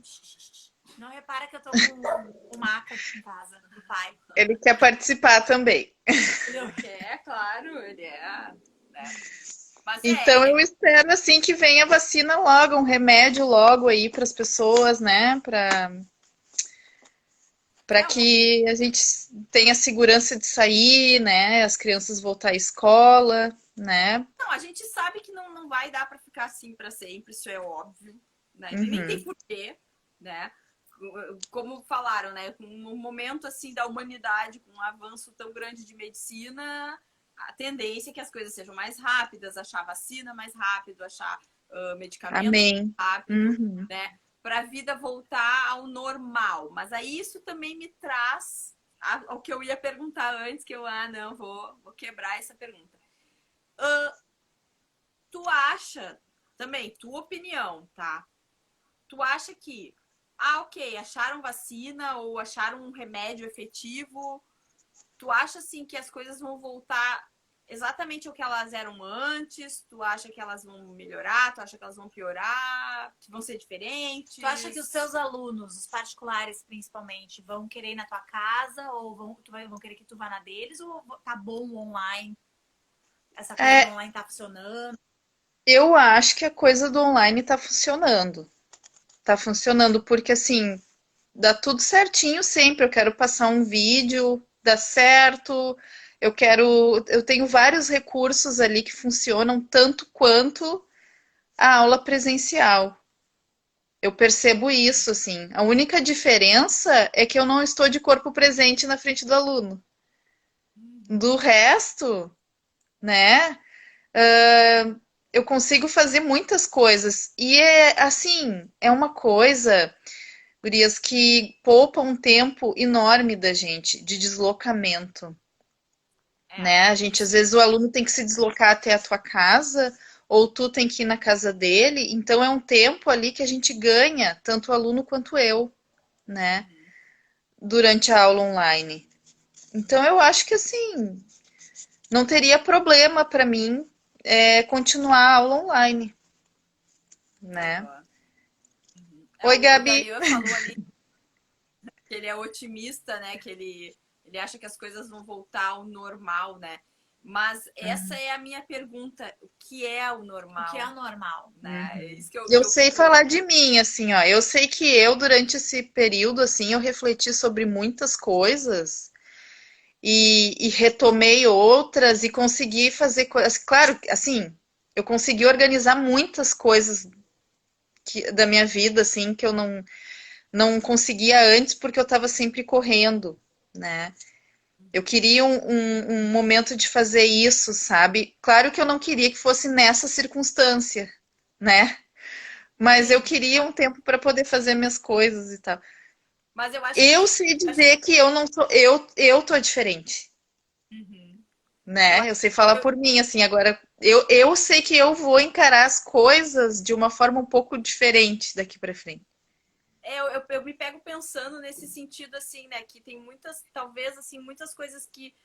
Não repara que eu tô com o maca em casa, do pai. Ele quer participar também. Ele quer, claro, ele é. Né? Mas Então eu espero assim que venha a vacina logo, um remédio logo aí para as pessoas, né? Para que a gente tenha segurança de sair, né? As crianças voltar à escola, né? não, a gente sabe que não vai dar para ficar assim para sempre, isso é óbvio, né? Nem tem Uhum. porquê, né? Como falaram, né? No momento assim da humanidade, com um avanço tão grande de medicina, a tendência é que as coisas sejam mais rápidas, achar vacina mais rápido, achar medicamentos Amém. mais rápido, Uhum. né? Para a vida voltar ao normal. Mas aí isso também me traz ao que eu ia perguntar antes, que eu, não, vou quebrar essa pergunta. Tu acha, também, tua opinião, tá? Tu acha que, ok, acharam vacina ou acharam um remédio efetivo, tu acha, assim, que as coisas vão voltar exatamente ao que elas eram antes? Tu acha que elas vão melhorar? Tu acha que elas vão piorar? Que vão ser diferentes? Tu acha que os seus alunos, os particulares principalmente, vão querer ir na tua casa ou vão querer que tu vá na deles ou tá bom o online? Essa coisa do É, online tá funcionando? eu acho que a coisa do online tá funcionando. Tá funcionando porque assim, dá tudo certinho sempre. Eu quero passar um vídeo, dá certo. Eu tenho vários recursos ali que funcionam tanto quanto a aula presencial. Eu percebo isso, assim. A única diferença é que eu não estou de corpo presente na frente do aluno. Do resto, né? Eu consigo fazer muitas coisas. E é assim, é uma coisa, gurias, que poupa um tempo enorme da gente de deslocamento, né? A gente, às Isso. vezes, o aluno tem que se deslocar até a tua casa, ou tu tem que ir na casa dele, então é um tempo ali que a gente ganha, tanto o aluno quanto eu, né? Uhum. Durante a aula online. Então eu acho que assim, não teria problema para mim continuar a aula online, né? Uhum. Oi, O Gabi. Daryan falou ali. que ele é otimista, né? Que ele acha que as coisas vão voltar ao normal, né? Mas essa é a minha pergunta: o que é o normal? O que é o normal? Né? É isso Eu que eu sei fico... falar de mim, assim, ó. Eu sei que eu, durante esse período, assim, eu refleti sobre muitas coisas e retomei outras e consegui fazer coisas. Claro, assim, eu consegui organizar muitas coisas da minha vida, assim, que eu não conseguia antes porque eu estava sempre correndo, né? Eu queria um momento de fazer isso, sabe? Claro que eu não queria que fosse nessa circunstância, né? Mas eu Sim. queria um tempo para poder fazer minhas coisas e tal. Mas eu acho Eu que... sei dizer que eu não tô, eu tô diferente, Uhum. Eu né? acho Eu sei falar que por mim, assim, agora eu sei que eu vou encarar as coisas de uma forma um pouco diferente daqui para frente. eu me pego pensando nesse sentido, assim, né? Que tem muitas, talvez, assim, muitas coisas que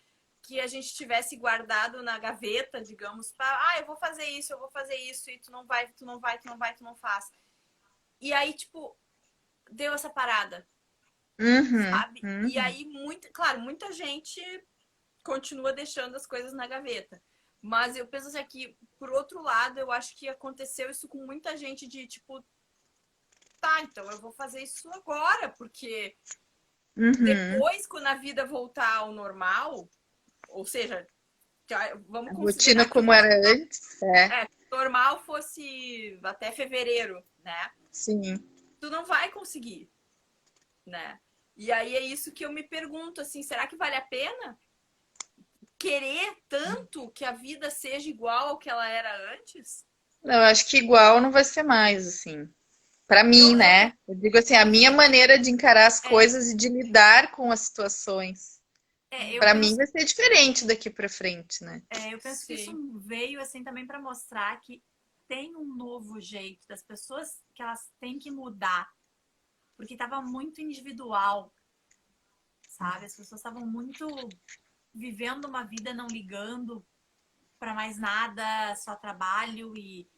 a gente tivesse guardado na gaveta, digamos, para, eu vou fazer isso, eu vou fazer isso, e tu não vai, tu não vai, tu não vai, tu não faz. E aí, tipo, deu essa parada, Uhum, sabe? E uhum. aí, claro, muita gente continua deixando as coisas na gaveta. Mas eu penso assim aqui, por outro lado, eu acho que aconteceu isso com muita gente de tipo, tá, então eu vou fazer isso agora, porque Uhum. depois, quando a vida voltar ao normal, ou seja, vamos A rotina considerar que como era antes, é, o normal fosse até fevereiro, né? sim. Tu não vai conseguir, né? E aí é isso que eu me pergunto, assim, será que vale a pena querer tanto que a vida seja igual ao que ela era antes? Eu acho que igual não vai ser mais, assim. Para mim, Eu né? Eu digo assim, a minha maneira de encarar as É, coisas e de lidar com as situações. eu Para mim penso, vai ser diferente daqui para frente, né? eu penso que isso Sim. veio assim também para mostrar que tem um novo jeito das pessoas que elas têm que mudar, porque estava muito individual, sabe? As pessoas estavam muito vivendo uma vida não ligando para mais nada, só trabalho e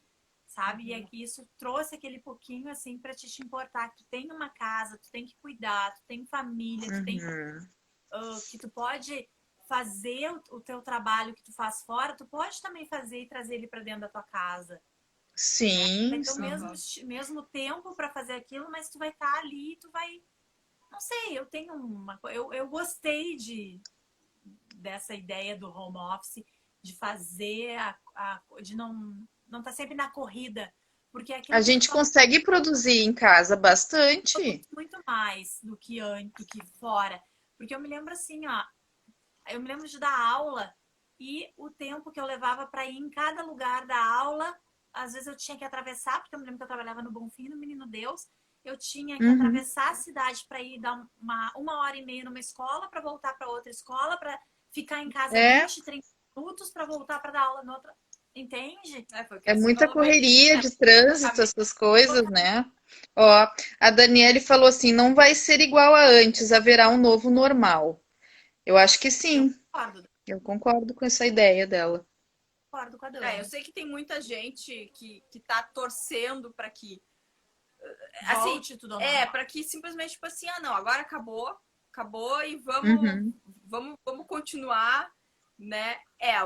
sabe? E aqui isso trouxe aquele pouquinho assim para te importar que tu tem uma casa, tu tem que cuidar, tu tem família, tu tem Uhum. que tu pode fazer o teu trabalho que tu faz fora, tu pode também fazer e trazer ele para dentro da tua casa, né? Vai Sim, ter o sim. mesmo tempo para fazer aquilo, mas tu vai estar ali, tu vai, não sei, eu tenho eu gostei dessa ideia do home office, de fazer de não estar sempre na corrida, porque é A aquilo que tu gente falou consegue produzir em casa bastante. muito mais do que antes, do que fora. Porque eu me lembro assim, ó, eu me lembro de dar aula e o tempo que eu levava para ir em cada lugar da aula, às vezes eu tinha que atravessar, porque eu me lembro que eu trabalhava no Bonfim, no Menino Deus, eu tinha que Uhum. atravessar a cidade para ir dar uma hora e meia numa escola, para voltar para outra escola, para ficar em casa É, 20, 30 minutos, para voltar para dar aula noutra. Entende? Foi o que é você muita falou bem. correria de trânsito, essas coisas, né? Ó, a Daniele falou assim: não vai ser igual a antes, haverá um novo normal. Eu acho que Eu sim, concordo, eu concordo com essa ideia dela. concordo com a Eu Dani. sei que tem muita gente que tá torcendo para que, assim, Volte tudo ao normal. para que simplesmente, tipo assim, não, agora acabou, acabou e Uhum. vamos continuar, né?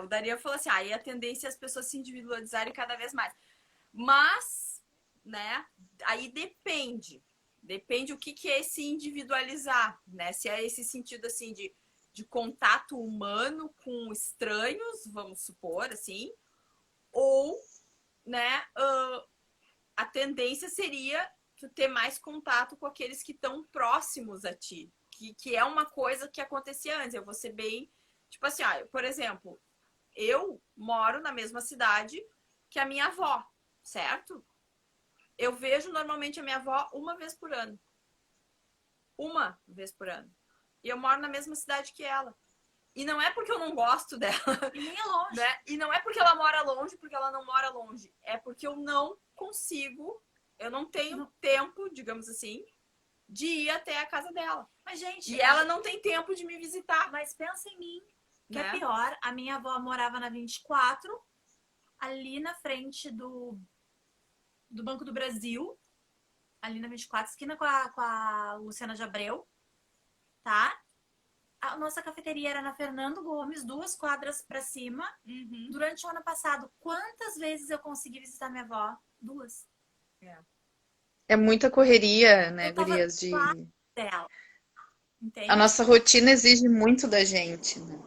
O Daria falou assim, aí a tendência é as pessoas se individualizarem cada vez mais. Mas, né, aí depende o que é esse individualizar, né? Se é esse sentido, assim, de contato humano com estranhos, vamos supor, assim, ou, né, a tendência seria tu ter mais contato com aqueles que estão próximos a ti, que é uma coisa que acontecia antes. Eu vou ser bem, tipo assim, por exemplo, eu moro na mesma cidade que a minha avó, certo? Eu vejo normalmente a minha avó uma vez por ano. Uma vez por ano. E eu moro na mesma cidade que ela. E não é porque eu não gosto dela, E nem é longe. né? E não é porque ela mora longe, porque ela não mora longe. É porque eu não consigo, eu não tenho Não. tempo, digamos assim, de ir até a casa dela. Mas, gente, E ela não tem tempo de me visitar, mas pensa em mim, que é né? pior. A minha avó morava na 24, ali na frente do Banco do Brasil, ali na 24, esquina com a Luciana de Abreu. tá? A nossa cafeteria era na Fernando Gomes, 2 quadras pra cima. Durante o ano passado, quantas vezes eu consegui visitar minha avó? 2. É muita correria, né, Eu tava gurias, do lado de... dela, A entende? nossa rotina exige muito da gente, né?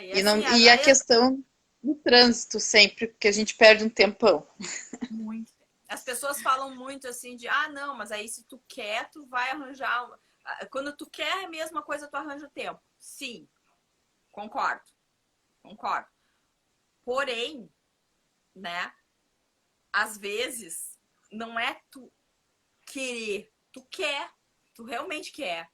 E E, não... assim, e a questão do trânsito sempre, porque a gente perde um tempão. Muito. as pessoas falam muito assim de, ah, não, mas aí se tu quer, tu vai arranjar. Quando tu quer a mesma coisa, tu arranja tempo. Sim, concordo, concordo. Porém, né, às vezes, não é tu querer, tu quer, tu realmente quer,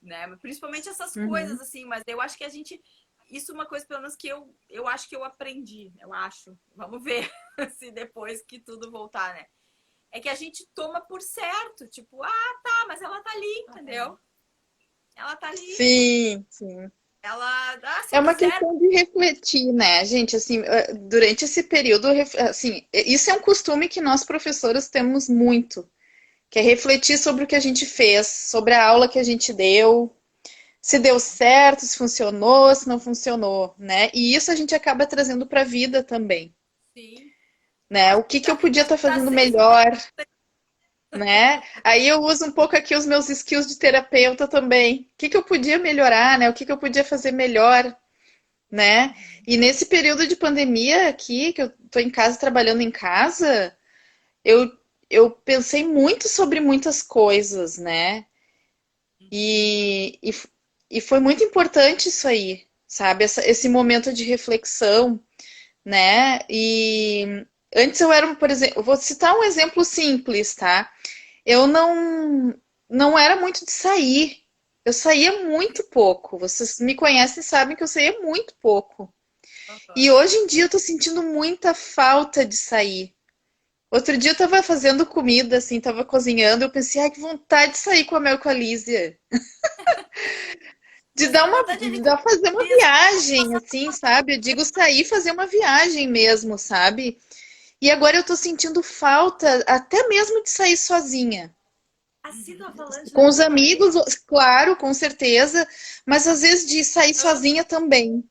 né? Principalmente essas Uhum. coisas assim, mas eu acho que a gente. Isso é uma coisa, pelo menos, que eu acho que eu aprendi, eu acho. Vamos ver se depois que tudo voltar, né? É que a gente toma por certo, tipo, ah, tá, mas ela tá ali, entendeu? Ela tá ali, Sim, sim. ela, ah, se É eu uma quiser. questão de refletir, né, gente? Assim, durante esse período, assim, isso é um costume que nós professoras temos muito, que é refletir sobre o que a gente fez, sobre a aula que a gente deu, se deu certo, se funcionou, se não funcionou, né? E isso a gente acaba trazendo para a vida também, Sim. né? O que que eu podia estar Às fazendo vezes não é. melhor, né? Aí eu uso um pouco aqui os meus skills de terapeuta também. O que que eu podia melhorar, né? O que que eu podia fazer melhor, né? E nesse período de pandemia aqui, que eu tô em casa trabalhando em casa, eu, eu pensei muito sobre muitas coisas, né? E, e, e foi muito importante isso aí, sabe? Esse momento de reflexão, né? E antes eu era, por exemplo, eu vou citar um exemplo simples, tá? Eu não era muito de sair. Eu saía muito pouco. Vocês me conhecem e sabem que eu saía muito pouco. E Uhum. hoje em dia eu tô sentindo muita falta de sair. Outro dia eu tava fazendo comida, assim, tava cozinhando, eu pensei, ai, que vontade de sair com a Mel e com a Lízia. De Mas dar na uma, verdade ele de dar fazer uma mesmo. viagem, assim, sabe? Eu digo sair e fazer uma viagem mesmo, sabe? E agora eu tô sentindo falta até mesmo de sair sozinha. Assídua falante, Com lembra os que eu falei? amigos, claro, com certeza, mas às vezes de sair sozinha também,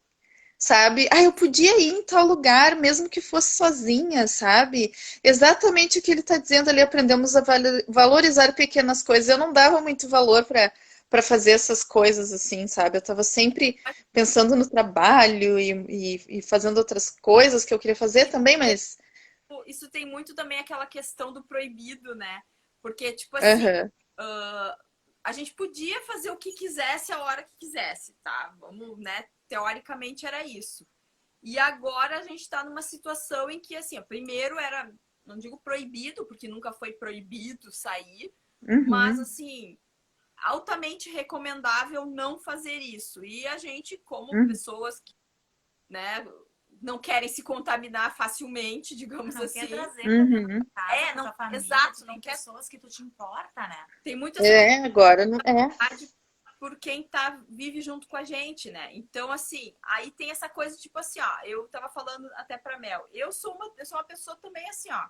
sabe? Ah, eu podia ir em tal lugar, mesmo que fosse sozinha, sabe? Exatamente o que ele está dizendo ali, aprendemos a valorizar pequenas coisas. Eu não dava muito valor para fazer essas coisas assim, sabe? Eu estava sempre pensando no trabalho e fazendo outras coisas que eu queria fazer também, mas. Isso tem muito também aquela questão do proibido, né? Porque, tipo assim, Aham, a gente podia fazer o que quisesse a hora que quisesse, tá? Vamos, né? Teoricamente era isso. E agora a gente está numa situação em que, assim, ó, primeiro era, não digo proibido, porque nunca foi proibido sair, mas, uhum, assim, altamente recomendável não fazer isso. E a gente, como uhum, pessoas que, né, não querem se contaminar facilmente, Tu digamos não quer assim. trazer pra dentro da Uhum. tua casa, É, pra não, tua família, tu exato, tem não quer. pessoas que tu te importa, né? Tem muitas coisas é, agora não é. por quem tá vive junto com a gente, né? Então, assim, aí tem essa coisa, tipo assim, ó, eu tava falando até pra Mel, eu sou uma pessoa também assim, ó,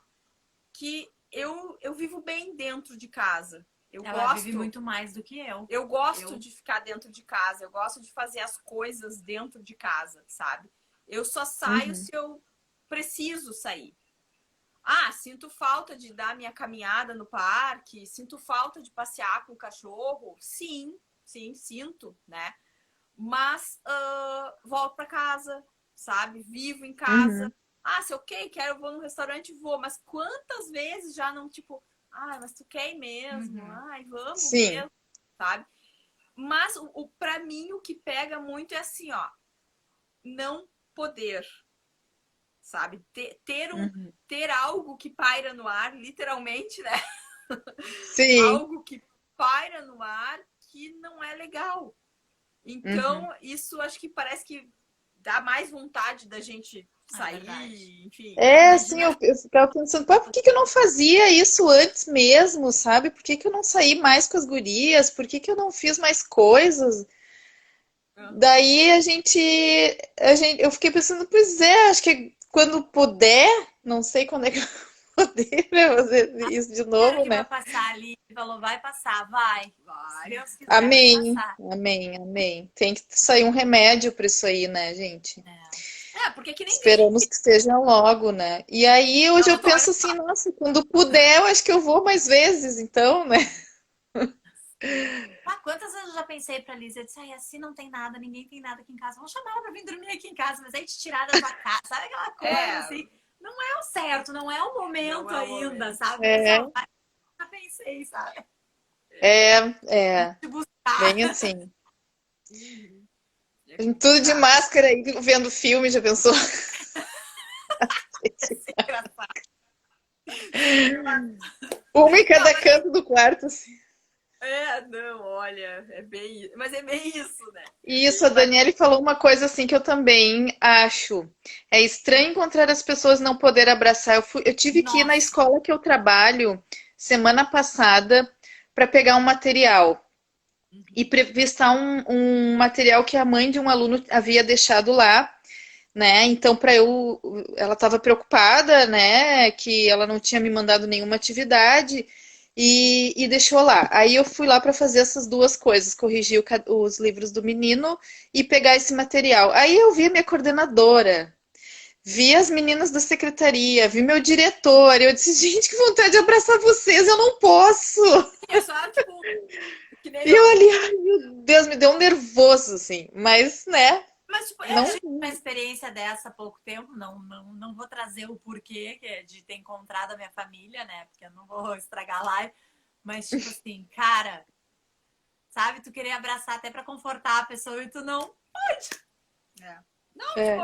que eu vivo bem dentro de casa. Ela vive muito mais do que eu. Eu gosto de ficar dentro de casa, eu gosto de fazer as coisas dentro de casa, sabe? Eu só saio Uhum, se eu preciso sair. Ah, sinto falta de dar minha caminhada no parque, sinto falta de passear com o cachorro. Sim, sim, sinto, né? Mas volto para casa, sabe? Vivo em casa. uhum, Ah, se eu quero, eu vou no restaurante, vou. Mas quantas vezes já não, tipo, ah, mas tu quer ir mesmo? Uhum. Ai, vamos sim. mesmo, sabe? Mas para mim o que pega muito é assim, ó, não poder, sabe? Uhum. Ter algo que paira no ar, literalmente, né? Sim. Algo que paira no ar que não é legal. Uhum. Então, isso acho que parece que dá mais vontade da gente É verdade. sair, enfim. É, assim, Imagina. eu ficava pensando, pá, por que que eu não fazia isso antes mesmo, sabe? Por que que eu não saí mais com as gurias? Por que que eu não fiz mais coisas? Uhum. Daí eu fiquei pensando, pois é, acho que quando puder, não sei quando é que eu poder pra fazer isso de Espero novo, que vai né? passar ali. Ele falou, vai passar, vai. Se Vai. Deus quiser, vai Amém, passar. amém, amém. Tem que sair um remédio para isso aí, né, gente? Porque que nem gripe. Esperamos que esteja logo, né? E aí hoje Não, eu doutor, olha penso assim, nossa, quando puder, eu acho que eu vou mais vezes, então, né? Ah, quantas vezes eu já pensei pra Liz? Eu disse, ai, assim não tem nada, ninguém tem nada aqui em casa. Vamos chamar ela pra vir dormir aqui em casa, mas aí te tirar da tua casa, sabe aquela coisa É. assim? Não é o certo, não é o momento Não é o ainda, momento. sabe? Mas, É, ó, já pensei, sabe? é, Te buscar. bem assim. Uhum. É Tudo de complicado. máscara aí, vendo filme, já pensou? Esse engraçado. Uma em Não, cada canto do quarto, assim. não, olha, é bem, mas é bem isso, né? E isso, a Mas, Daniele falou uma coisa assim que eu também acho. É estranho encontrar as pessoas e não poder abraçar. Eu tive que ir na Nossa, escola que eu trabalho semana passada para pegar um material e revistar um material que a mãe de um aluno havia deixado lá, né? Então, ela estava preocupada, né? Que ela não tinha me mandado nenhuma atividade e deixou lá. Aí eu fui lá para fazer essas duas coisas, corrigir os livros do menino e pegar esse material. Aí eu vi a minha coordenadora, vi as meninas da secretaria, vi meu diretor. Eu disse, gente, que vontade de abraçar vocês, eu não posso. é só, tipo, que nem E eu ali, ai meu Deus, me deu um nervoso, assim. Mas, né? Mas, tipo, eu Não. tive uma experiência dessa há pouco tempo, não vou trazer o porquê que é de ter encontrado a minha família, né? Porque eu não vou estragar a live, mas tipo assim, cara, sabe, tu querer abraçar até pra confortar a pessoa e tu não. não, tipo, É,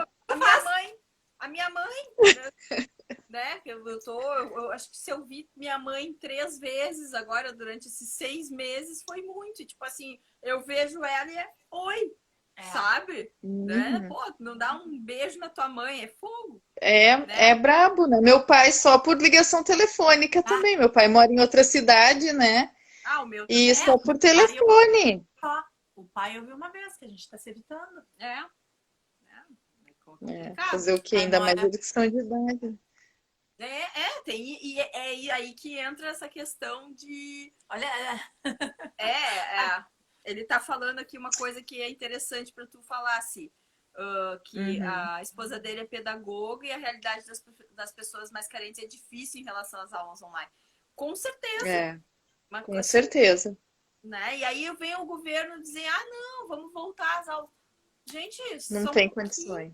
a minha mãe, né? Eu acho que se eu vi minha mãe 3 vezes agora durante esses 6 meses foi muito. E, tipo assim, eu vejo ela e é oi, sabe? Né? uhum. Pô, não dá um beijo na tua mãe, é fogo, É, né? é brabo, né? Meu pai só por ligação telefônica Ah, também. Meu pai mora em outra cidade, né? O meu E também. só o meu por pai eu telefone. só. O pai eu vi uma vez, que a gente tá se evitando. É É, complicado. fazer o quê? Pai Ainda mais mora. eles que são de idade. Tem, e aí que entra essa questão de. Olha, Ele tá falando aqui uma coisa que é interessante para tu falar, assim, que Uhum. a esposa dele é pedagoga e a realidade das pessoas mais carentes é difícil em relação às aulas online. Com certeza. É, Mas, com assim, certeza. né? E aí vem o governo dizer, não, vamos voltar às aulas. Gente, Não só um tem pouquinho. condições.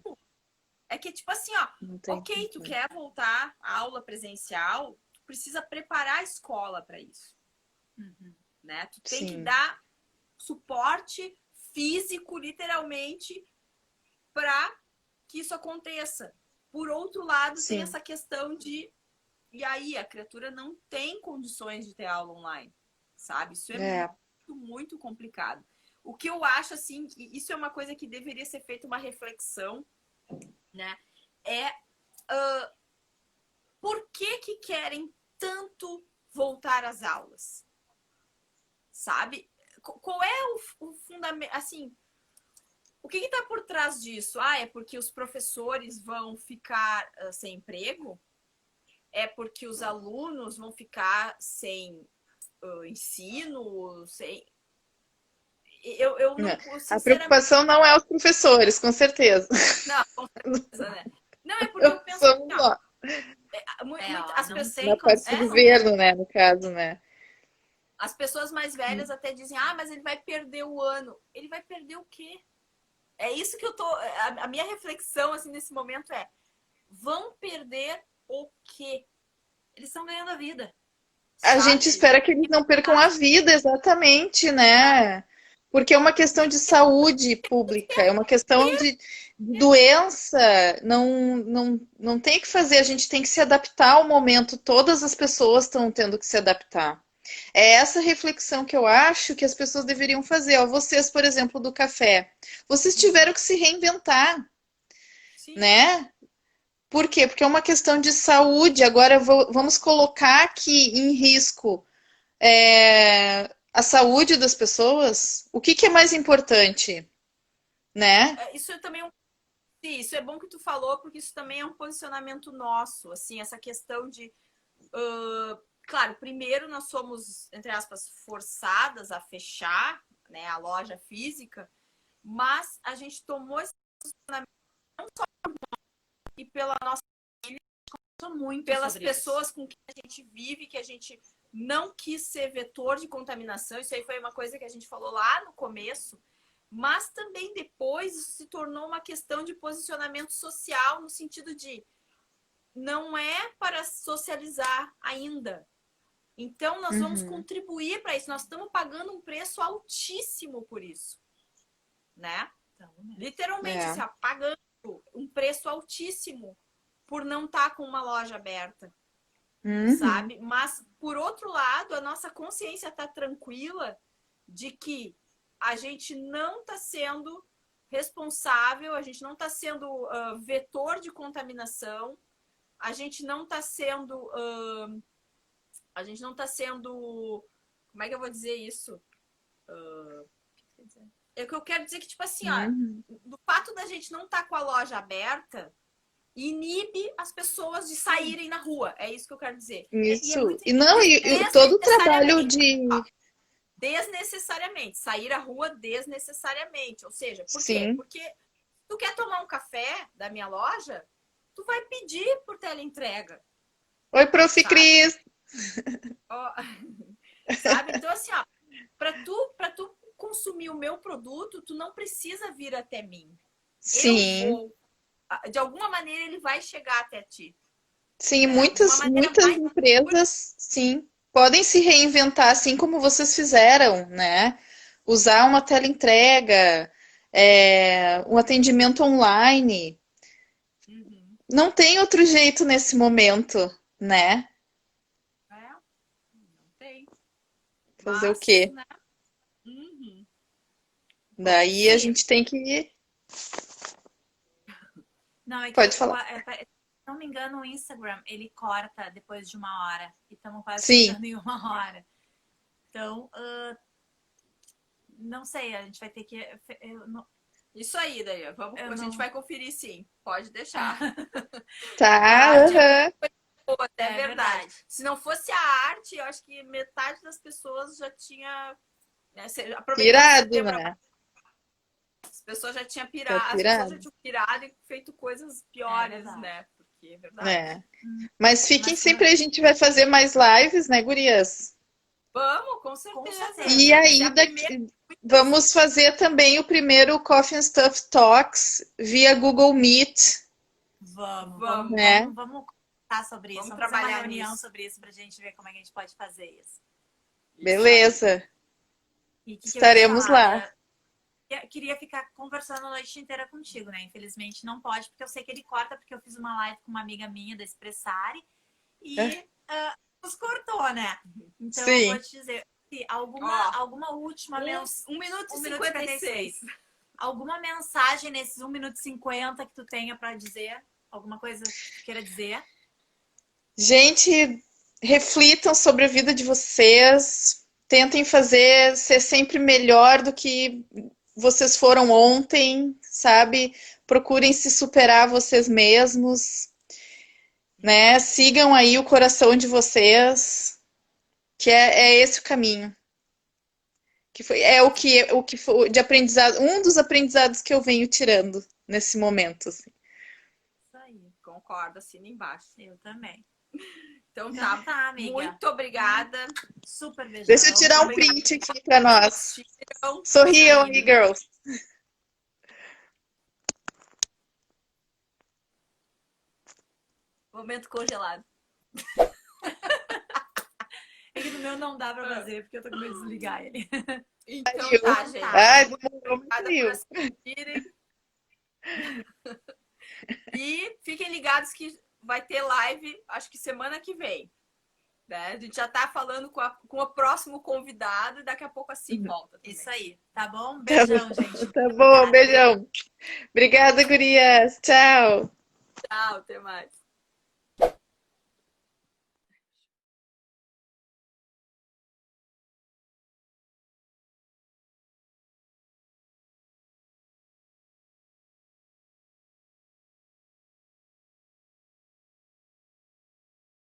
É que, tipo assim, ó, Não tem ok, tu condições. quer voltar à aula presencial, tu precisa preparar a escola para isso, né? Tu tem que Sim, dar suporte físico, literalmente, para que isso aconteça. Por outro lado, tem sim. essa questão de. E aí, a criatura não tem condições de ter aula online, sabe? Isso é É, muito, muito complicado. O que eu acho, assim, que isso é uma coisa que deveria ser feita uma reflexão, né? É por que querem tanto voltar às aulas, sabe? Qual é o fundamento, assim, o que está por trás disso? É porque os professores vão ficar sem emprego? É porque os alunos vão ficar sem ensino? Sem... Eu não. não, A sinceramente, preocupação não é os professores, com certeza. não, com certeza, né? Não, é porque eu penso Somos assim, nós. as não pessoas, Na tem parte do condição, né? governo, né? No caso, né? as pessoas mais velhas até dizem, mas ele vai perder o ano. Ele vai perder o quê? É isso que eu tô. A minha reflexão, assim, nesse momento é: vão perder o quê? Eles estão ganhando a vida. A gente Sabe? espera que eles não percam a vida, exatamente, né? Porque é uma questão de saúde pública, é uma questão de doença. Não tem o que fazer, a gente tem que se adaptar ao momento, todas as pessoas estão tendo que se adaptar. É essa reflexão que eu acho que as pessoas deveriam fazer. Ó, vocês, por exemplo, do café, vocês tiveram que se reinventar, Sim. né? Por quê? Porque é uma questão de saúde. Agora vamos colocar aqui em risco a saúde das pessoas. O que é mais importante, né? Isso é também Sim, isso é bom que tu falou, porque isso também é um posicionamento nosso, assim, essa questão de claro, primeiro nós somos, entre aspas, forçadas a fechar, né, a loja física, mas a gente tomou esse posicionamento não só e pela nossa Muito pelas sobre pessoas isso. com quem a gente vive, que a gente não quis ser vetor de contaminação. Isso aí foi uma coisa que a gente falou lá no começo, mas também depois isso se tornou uma questão de posicionamento social, no sentido de não é para socializar ainda. Então, nós vamos contribuir para isso. Nós estamos pagando um preço altíssimo por isso, né? Então, Literalmente, assim, ó, pagando um preço altíssimo por não estar com uma loja aberta, sabe? Mas, por outro lado, a nossa consciência está tranquila de que a gente não está sendo responsável, a gente não está sendo vetor de contaminação, a gente não está sendo... a gente não está sendo... Como é que eu vou dizer isso? É o que eu quero dizer que, tipo assim, ó, do fato da gente não estar com a loja aberta, inibe as pessoas de saírem na rua. É isso que eu quero dizer. Isso. E todo o trabalho de... Desnecessariamente. Sair à rua desnecessariamente. Ou seja, por quê? Sim. Porque tu quer tomar um café da minha loja, tu vai pedir por teleentrega. Oi, Prof. Cris. Sabe? Então, assim, ó, pra tu consumir o meu produto, tu não precisa vir até mim. Sim. Eu vou. De alguma maneira, ele vai chegar até ti. Sim, muitas empresas, sim, podem se reinventar, assim como vocês fizeram, né? Usar uma teleentrega, um atendimento online. Não tem outro jeito nesse momento, né? Não tem. Fazer o quê? Né? Daí a gente tem que... Não, é que Pode falar. Se não me engano, o Instagram, ele corta depois de 1 hora. E estamos quase Sim. chegando em 1 hora. Então, não sei, a gente vai ter que... Isso aí, daí. A gente vai conferir, sim. Pode deixar. Tá, É verdade. Se não fosse a arte, eu acho que metade das pessoas já tinha... Né, pirado, né? As pessoas já tinham pirado. As pessoas já tinham pirado e feito coisas piores, né? Porque é verdade. Mas fiquem sempre, a gente vai fazer mais lives, né, gurias? Vamos, com certeza. E aí, vamos fazer também o primeiro Coffee and Stuff Talks via Google Meet. Vamos conversar sobre isso. Vamos trabalhar uma reunião sobre isso pra gente ver como é que a gente pode fazer isso. Beleza. Estaremos lá. Eu queria ficar conversando a noite inteira contigo, né? Infelizmente não pode, porque eu sei que ele corta, porque eu fiz uma live com uma amiga minha da Expressari e nos cortou, né? Então eu vou te dizer, alguma última mensagem. 1 minuto e 56. Alguma mensagem nesses 1 minuto e 50 que tu tenha pra dizer? Alguma coisa que tu queira dizer? Gente, reflitam sobre a vida de vocês. Tentem ser sempre melhor do que vocês foram ontem, sabe? Procurem se superar vocês mesmos, né? Sigam aí o coração de vocês, que é esse o caminho. O que foi de aprendizado, um dos aprendizados que eu venho tirando nesse momento. Assim. Isso aí, concordo, assina embaixo. Eu também. Então tá, amiga. Muito obrigada. Super beijão. Deixa eu tirar um print aqui pra nós. Sorriam aí, girls. Momento congelado. É que no meu não dá pra fazer, porque eu tô com medo de desligar ele. Então tá, gente. Obrigada por assistirem. E fiquem ligados que vai ter live, acho que semana que vem. Né? A gente já tá falando com o próximo convidado e daqui a pouco assim volta. Também. Isso aí. Tá bom? Beijão, gente. Tá bom, beijão. Obrigada, gurias. Tchau. Tchau, até mais.